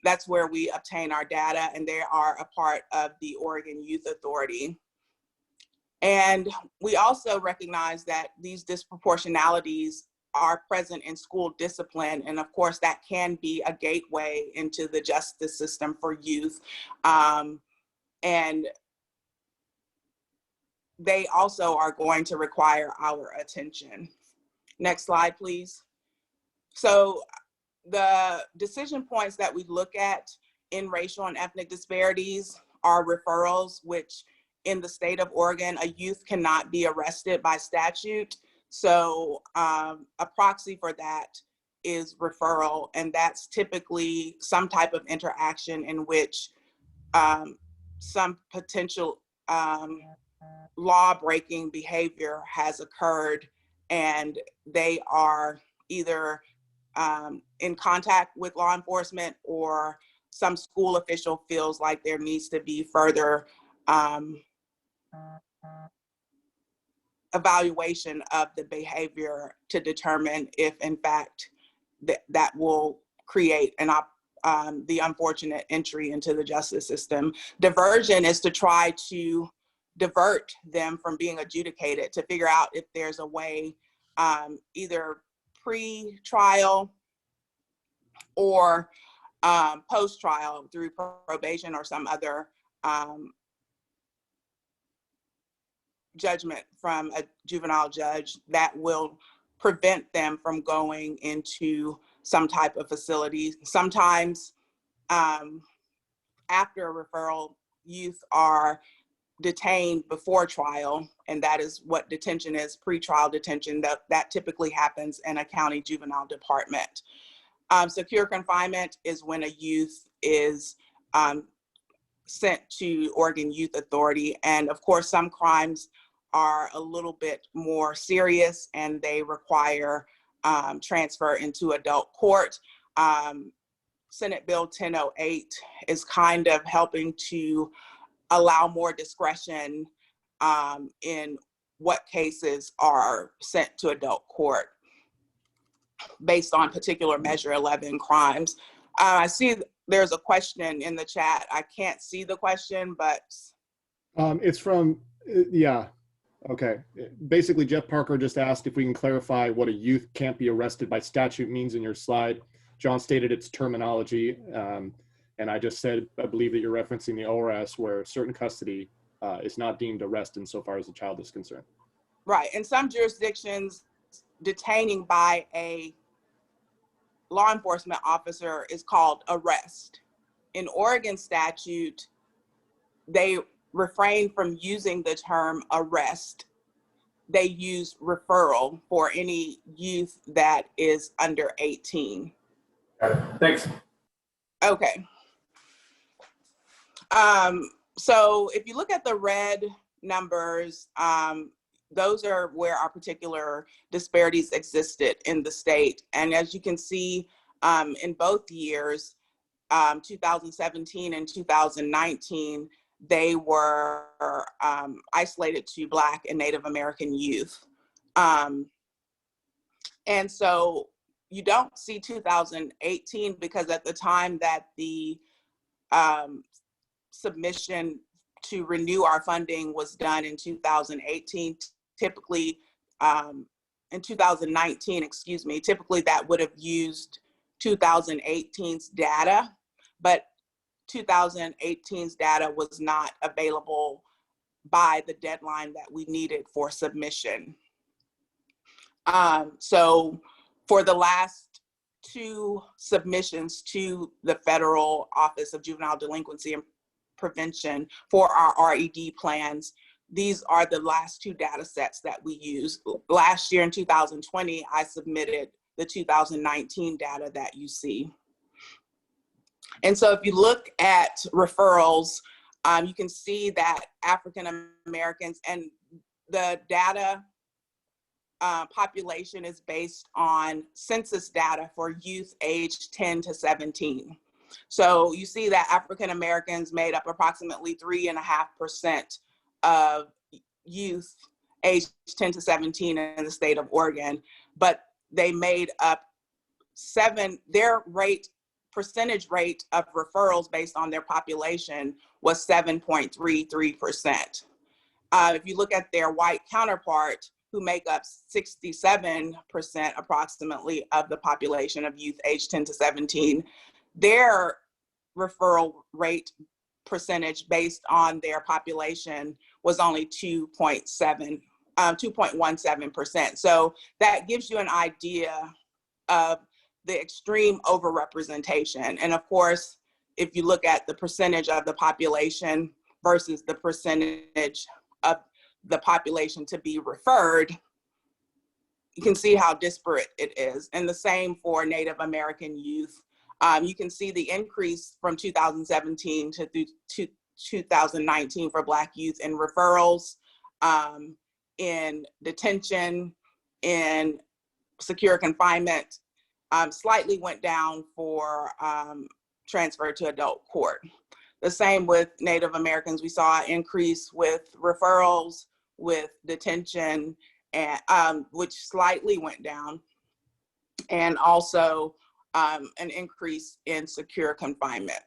[SPEAKER 1] That's where we obtain our data, and they are a part of the Oregon Youth Authority. And we also recognize that these disproportionalities are present in school discipline. And of course, that can be a gateway into the justice system for youth. And they also are going to require our attention. Next slide, please. So the decision points that we look at in racial and ethnic disparities are referrals, which in the state of Oregon, a youth cannot be arrested by statute. So a proxy for that is referral, and that's typically some type of interaction in which some potential law-breaking behavior has occurred, and they are either in contact with law enforcement, or some school official feels like there needs to be further evaluation of the behavior to determine if in fact that will create an the unfortunate entry into the justice system. Diversion is to try to divert them from being adjudicated, to figure out if there's a way, either pre-trial or post-trial through probation or some other judgment from a juvenile judge that will prevent them from going into some type of facility. Sometimes after a referral, youth are detained before trial, and that is what detention is, pre-trial detention. That typically happens in a county juvenile department. Secure confinement is when a youth is sent to Oregon Youth Authority. And of course, some crimes are a little bit more serious and they require transfer into adult court. Senate Bill 1008 is kind of helping to allow more discretion in what cases are sent to adult court based on particular Measure 11 crimes. I see there's a question in the chat. I can't see the question, but.
[SPEAKER 2] It's from, yeah, okay. Basically, Jeff Parker just asked if we can clarify what a youth can't be arrested by statute means in your slide. John stated its terminology, and I just said, I believe that you're referencing the ORS where certain custody is not deemed arrest insofar as the child is concerned.
[SPEAKER 1] Right, in some jurisdictions, detaining by a law enforcement officer is called arrest. In Oregon statute, they refrain from using the term arrest. They use referral for any youth that is under 18.
[SPEAKER 2] Thanks.
[SPEAKER 1] Okay. So if you look at the red numbers, those are where our particular disparities existed in the state. And as you can see, in both years, 2017 and 2019, they were isolated to Black and Native American youth. And so you don't see 2018 because at the time that the submission to renew our funding was done in 2018, typically in 2019, excuse me, typically that would have used 2018's data, but 2018's data was not available by the deadline that we needed for submission. So for the last two submissions to the Federal Office of Juvenile Delinquency and Prevention for our RED plans, these are the last two data sets that we use. Last year in 2020, I submitted the 2019 data that you see. And so if you look at referrals, you can see that African Americans, and the data population is based on census data for youth aged 10 to 17. So you see that African Americans made up approximately 3.5% of youth aged 10 to 17 in the state of Oregon, but they made up their percentage rate of referrals based on their population was 7.33%. If you look at their white counterpart, who make up 67% approximately of the population of youth aged 10 to 17, their referral rate percentage based on their population was only 2.17%. So that gives you an idea of the extreme overrepresentation. And of course, if you look at the percentage of the population versus the percentage of the population to be referred, you can see how disparate it is. And the same for Native American youth. You can see the increase from 2017 to 2019 for Black youth in referrals, in detention, in secure confinement, slightly went down for transfer to adult court. The same with Native Americans. We saw an increase with referrals, with detention, and which slightly went down, and also an increase in secure confinement.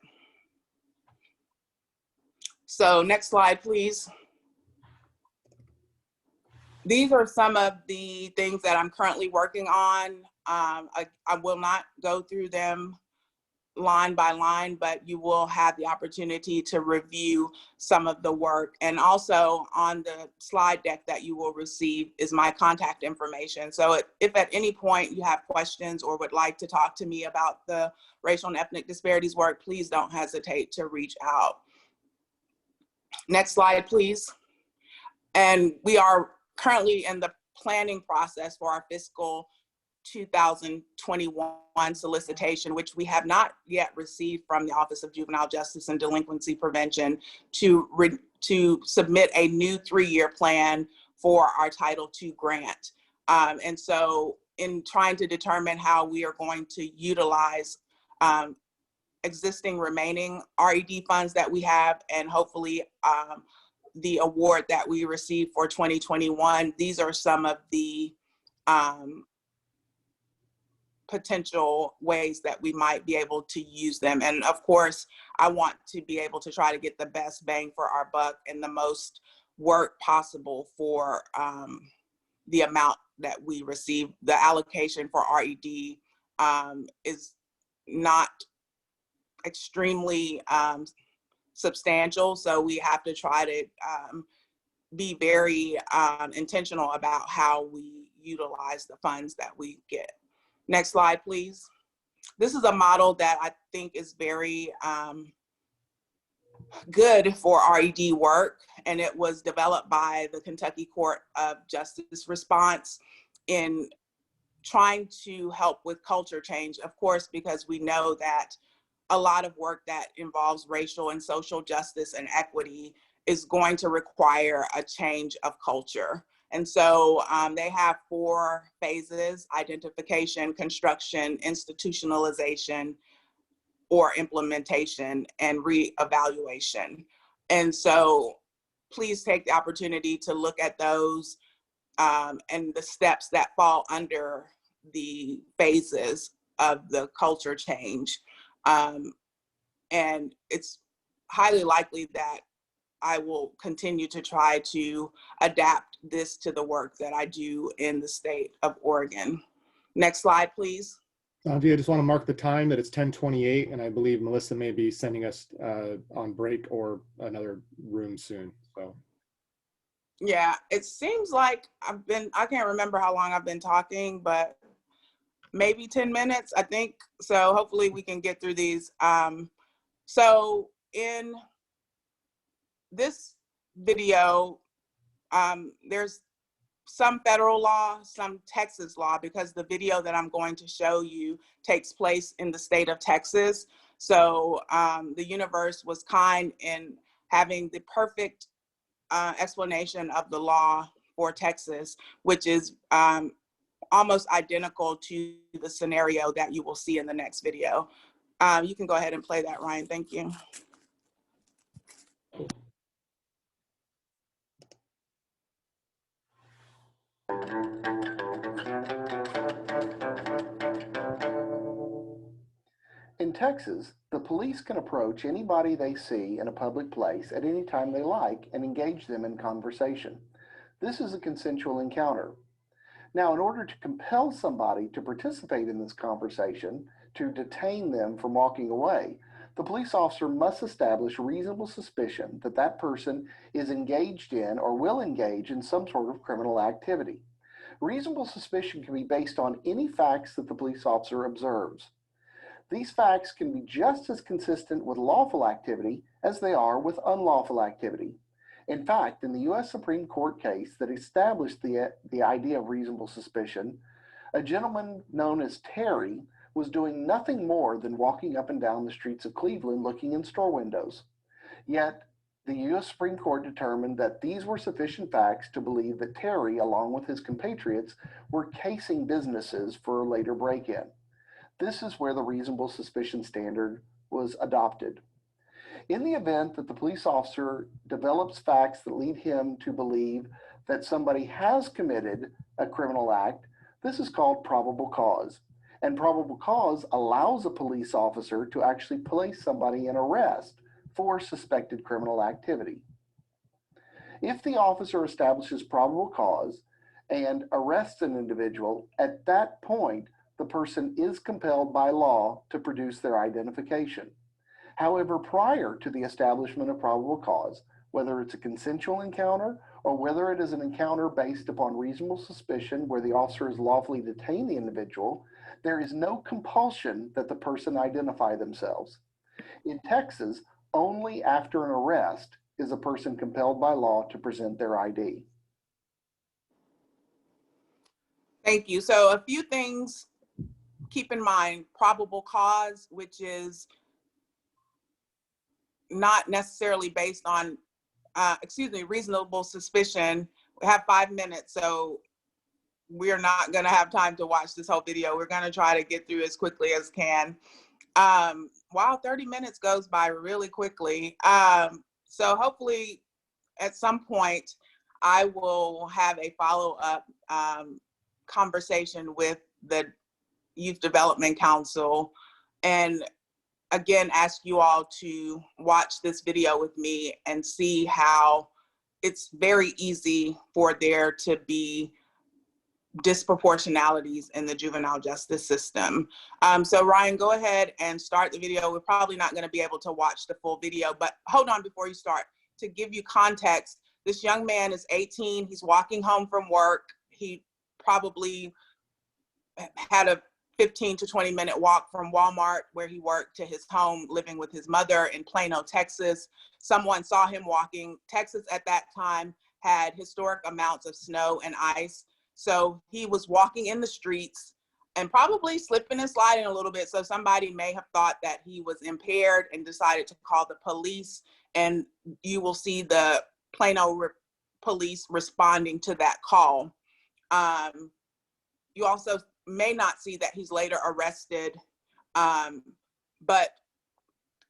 [SPEAKER 1] So next slide, please. These are some of the things that I'm currently working on. I will not go through them line by line, but you will have the opportunity to review some of the work. And also on the slide deck that you will receive is my contact information. So if at any point you have questions or would like to talk to me about the racial and ethnic disparities work, please don't hesitate to reach out. Next slide, please. And we are currently in the planning process for our fiscal 2021 solicitation, which we have not yet received from the Office of Juvenile Justice and Delinquency Prevention to submit a new 3-year plan for our Title II grant. And so in trying to determine how we are going to utilize existing remaining RED funds that we have, and hopefully the award that we received for 2021, these are some of the potential ways that we might be able to use them. And of course, I want to be able to try to get the best bang for our buck and the most work possible for the amount that we receive. The allocation for RED is not extremely substantial, so we have to try to be very intentional about how we utilize the funds that we get. Next slide, please. This is a model that I think is very good for RED work, and it was developed by the Kentucky Court of Justice response in trying to help with culture change, of course, because we know that a lot of work that involves racial and social justice and equity is going to require a change of culture. And so they have 4 phases: identification, construction, institutionalization, or implementation, and reevaluation. And so please take the opportunity to look at those and the steps that fall under the phases of the culture change. And it's highly likely that I will continue to try to adapt this to the work that I do in the state of Oregon. Next slide, please.
[SPEAKER 2] Sonji, I just want to mark the time that it's 10:28, and I believe Melissa may be sending us on break or another room soon. So.
[SPEAKER 1] Yeah, it seems like I can't remember how long I've been talking, but maybe 10 minutes, I think. So hopefully we can get through these. So in this video, there's some federal law, some Texas law, because the video that I'm going to show you takes place in the state of Texas. So the universe was kind in having the perfect explanation of the law for Texas, which is almost identical to the scenario that you will see in the next video. You can go ahead and play that, Ryan. Thank you.
[SPEAKER 3] In Texas, the police can approach anybody they see in a public place at any time they like and engage them in conversation. This is a consensual encounter. Now, in order to compel somebody to participate in this conversation, to detain them from walking away, the police officer must establish reasonable suspicion that that person is engaged in or will engage in some sort of criminal activity. Reasonable suspicion can be based on any facts that the police officer observes. These facts can be just as consistent with lawful activity as they are with unlawful activity. In fact, in the U.S. Supreme Court case that established the idea of reasonable suspicion, a gentleman known as Terry was doing nothing more than walking up and down the streets of Cleveland looking in store windows. Yet, the U.S. Supreme Court determined that these were sufficient facts to believe that Terry, along with his compatriots, were casing businesses for a later break-in. This is where the reasonable suspicion standard was adopted. In the event that the police officer develops facts that lead him to believe that somebody has committed a criminal act, this is called probable cause. And probable cause allows a police officer to actually place somebody in arrest for suspected criminal activity. If the officer establishes probable cause and arrests an individual, at that point, the person is compelled by law to produce their identification. However, prior to the establishment of probable cause, whether it's a consensual encounter or whether it is an encounter based upon reasonable suspicion where the officer has lawfully detained the individual, there is no compulsion that the person identify themselves. In Texas, only after an arrest is a person compelled by law to present their ID.
[SPEAKER 1] Thank you. So a few things, keep in mind, probable cause, which is not necessarily based on, reasonable suspicion. We have 5 minutes, so we're not gonna have time to watch this whole video. We're gonna try to get through as quickly as can. Wow, 30 minutes goes by really quickly. So hopefully at some point I will have a follow-up conversation with the Youth Development Council, and again ask you all to watch this video with me and see how it's very easy for there to be disproportionalities in the juvenile justice system. So Ryan, go ahead and start the video. We're probably not going to be able to watch the full video, but hold on before you start. To give you context, this young man is 18. He's walking home from work. He probably had a 15 to 20 minute walk from Walmart where he worked to his home living with his mother in Plano, Texas. Someone saw him walking. Texas at that time had historic amounts of snow and ice. So he was walking in the streets and probably slipping and sliding a little bit. So somebody may have thought that he was impaired and decided to call the police. And you will see the Plano police responding to that call. You also may not see that he's later arrested, but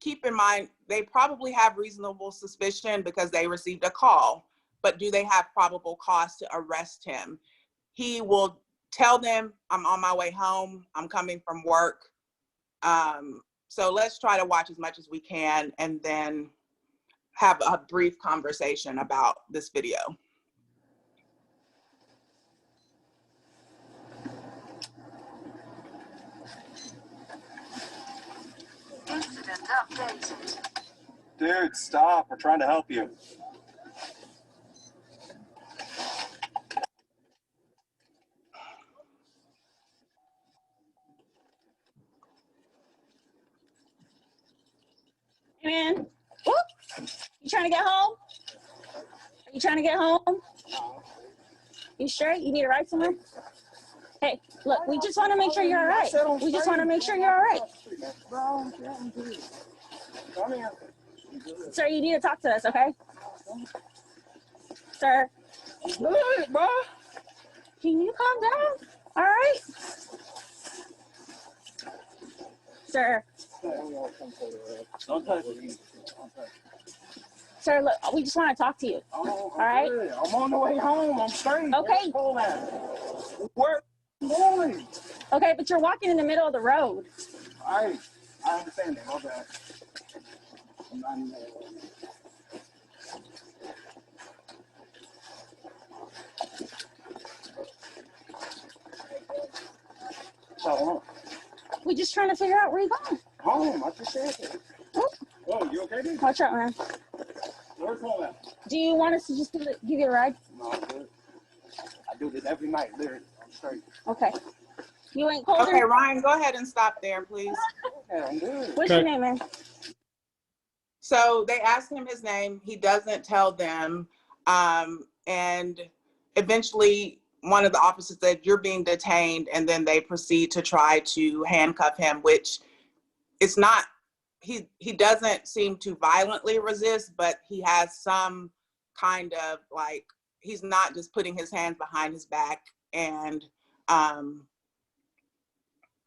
[SPEAKER 1] keep in mind, they probably have reasonable suspicion because they received a call, but do they have probable cause to arrest him? He will tell them, I'm on my way home, I'm coming from work. So let's try to watch as much as we can and then have a brief conversation about this video.
[SPEAKER 4] Incident updated.
[SPEAKER 5] Dude, stop. We're trying to help you.
[SPEAKER 6] Hey man, whoop. You trying to get home? Are you trying to get home? You straight? You need a ride somewhere? Hey, look, we just want to make sure you're all right. We just want to make sure you're all right. Sir, you need to talk to us, okay? Sir.
[SPEAKER 5] Good, bro.
[SPEAKER 6] Can you calm down? All right? Sir.
[SPEAKER 5] Don't touch me.
[SPEAKER 6] Sir, look, we just want to talk to you.
[SPEAKER 5] All
[SPEAKER 6] right?
[SPEAKER 5] I'm on the way home. I'm straight.
[SPEAKER 6] Okay.
[SPEAKER 5] Where am I going?
[SPEAKER 6] Okay, but you're walking in the middle of the road.
[SPEAKER 5] I understand that. My bad. I'm not in there. So,
[SPEAKER 6] We're just trying to figure out where you're going.
[SPEAKER 5] home. I just said that. Oh, you okay, dude?
[SPEAKER 6] Watch out, man.
[SPEAKER 5] Where's home at?
[SPEAKER 6] Do you want us to just give you a ride?
[SPEAKER 5] No, I'm good. I do this every night, literally. I'm straight.
[SPEAKER 6] Okay. You ain't colder?
[SPEAKER 1] Okay, Ryan, go ahead and stop there, please.
[SPEAKER 5] Okay, I'm good.
[SPEAKER 6] What's your name, man?
[SPEAKER 1] So they asked him his name. He doesn't tell them. And eventually one of the officers said, you're being detained. And then they proceed to try to handcuff him, which it's not, he doesn't seem to violently resist, but he has some kind of like, he's not just putting his hands behind his back, and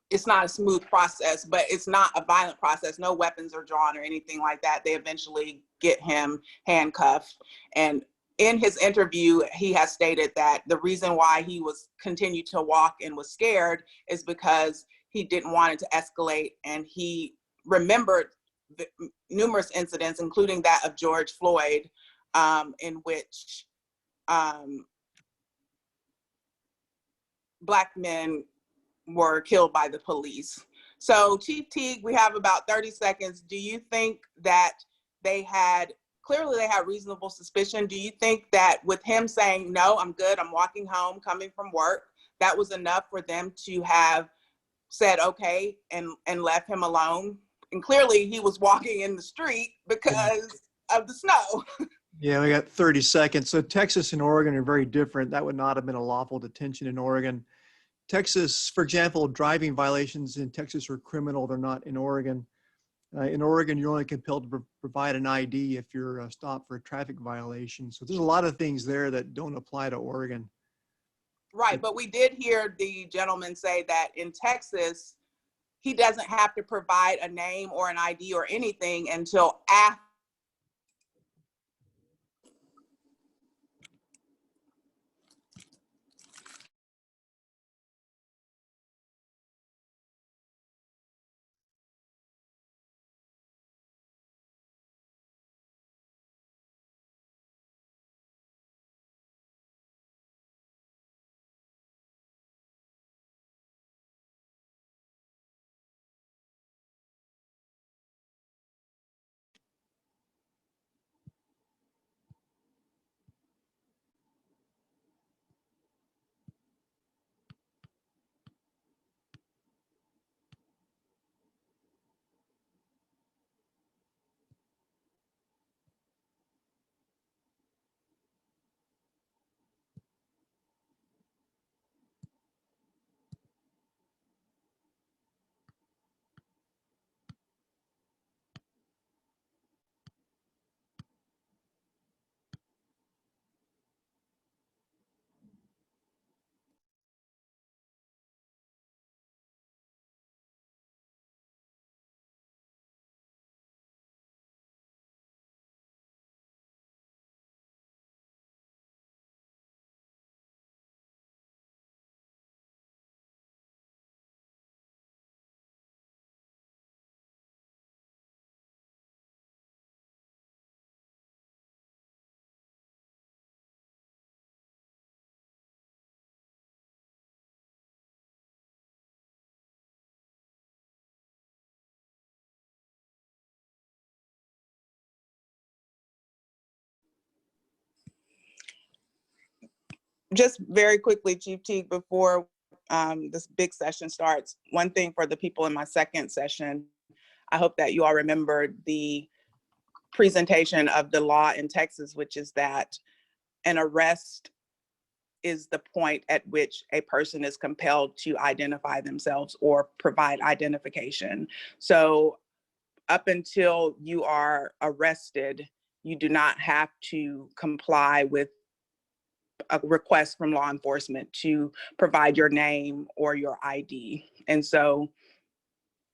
[SPEAKER 1] it's not a smooth process, but it's not a violent process. No weapons are drawn or anything like that. They eventually get him handcuffed. And in his interview, he has stated that the reason why he was continued to walk and was scared is because he didn't want it to escalate, and he remembered the numerous incidents, including that of George Floyd, in which Black men were killed by the police. So Chief Teague, we have about 30 seconds. Do you think that clearly they had reasonable suspicion? Do you think that with him saying, no, I'm good, I'm walking home, coming from work, that was enough for them to have said, okay, and left him alone? And clearly he was walking in the street because of the snow.
[SPEAKER 9] Yeah, we got 30 seconds. So Texas and Oregon are very different. That would not have been a lawful detention in Oregon. Texas, for example, driving violations in Texas are criminal. They're not in Oregon. In Oregon, you're only compelled to provide an ID if you're stopped for a traffic violation. So there's a lot of things there that don't apply to Oregon.
[SPEAKER 1] Right, but we did hear the gentleman say that in Texas, he doesn't have to provide a name or an ID or anything until after. Just very quickly, Chief Teague, before this big session starts, one thing for the people in my second session, I hope that you all remember the presentation of the law in Texas, which is that an arrest is the point at which a person is compelled to identify themselves or provide identification. So up until you are arrested, you do not have to comply with a request from law enforcement to provide your name or your ID. And so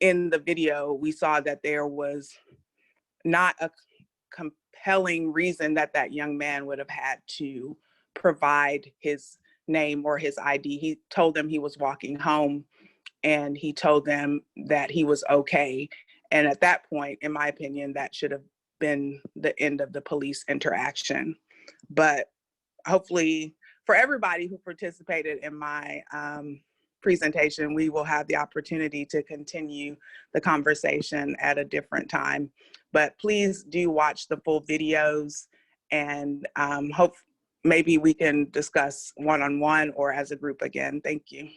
[SPEAKER 1] in the video, we saw that there was not a compelling reason that that young man would have had to provide his name or his ID. He told them he was walking home, and he told them that he was okay. And at that point, in my opinion, that should have been the end of the police interaction. But hopefully for everybody who participated in my presentation, we will have the opportunity to continue the conversation at a different time. But please do watch the full videos, and hope maybe we can discuss one-on-one or as a group again. Thank you.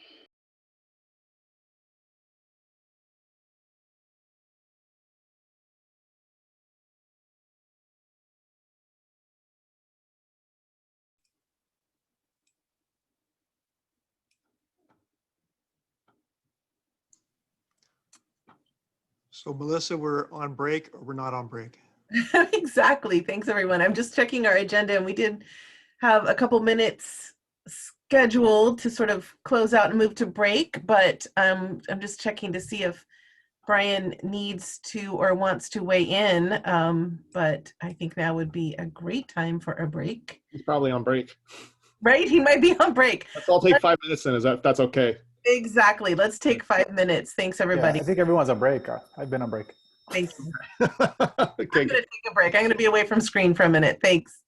[SPEAKER 9] So Melissa, we're on break or we're not on break?
[SPEAKER 10] Exactly. Thanks, everyone. I'm just checking our agenda, and we did have a couple minutes scheduled to sort of close out and move to break, but I'm just checking to see if Brian needs to or wants to weigh in, but I think now would be a great time for a break.
[SPEAKER 2] He's probably on break.
[SPEAKER 10] Right? He might be on break.
[SPEAKER 2] I'll take 5 minutes then, if that's okay.
[SPEAKER 10] Exactly. Let's take 5 minutes. Thanks, everybody.
[SPEAKER 11] Yeah, I think everyone's on break. I've been on break.
[SPEAKER 10] Thank you.
[SPEAKER 2] Okay,
[SPEAKER 10] I'm going to take a break. I'm going to be away from screen for a minute. Thanks.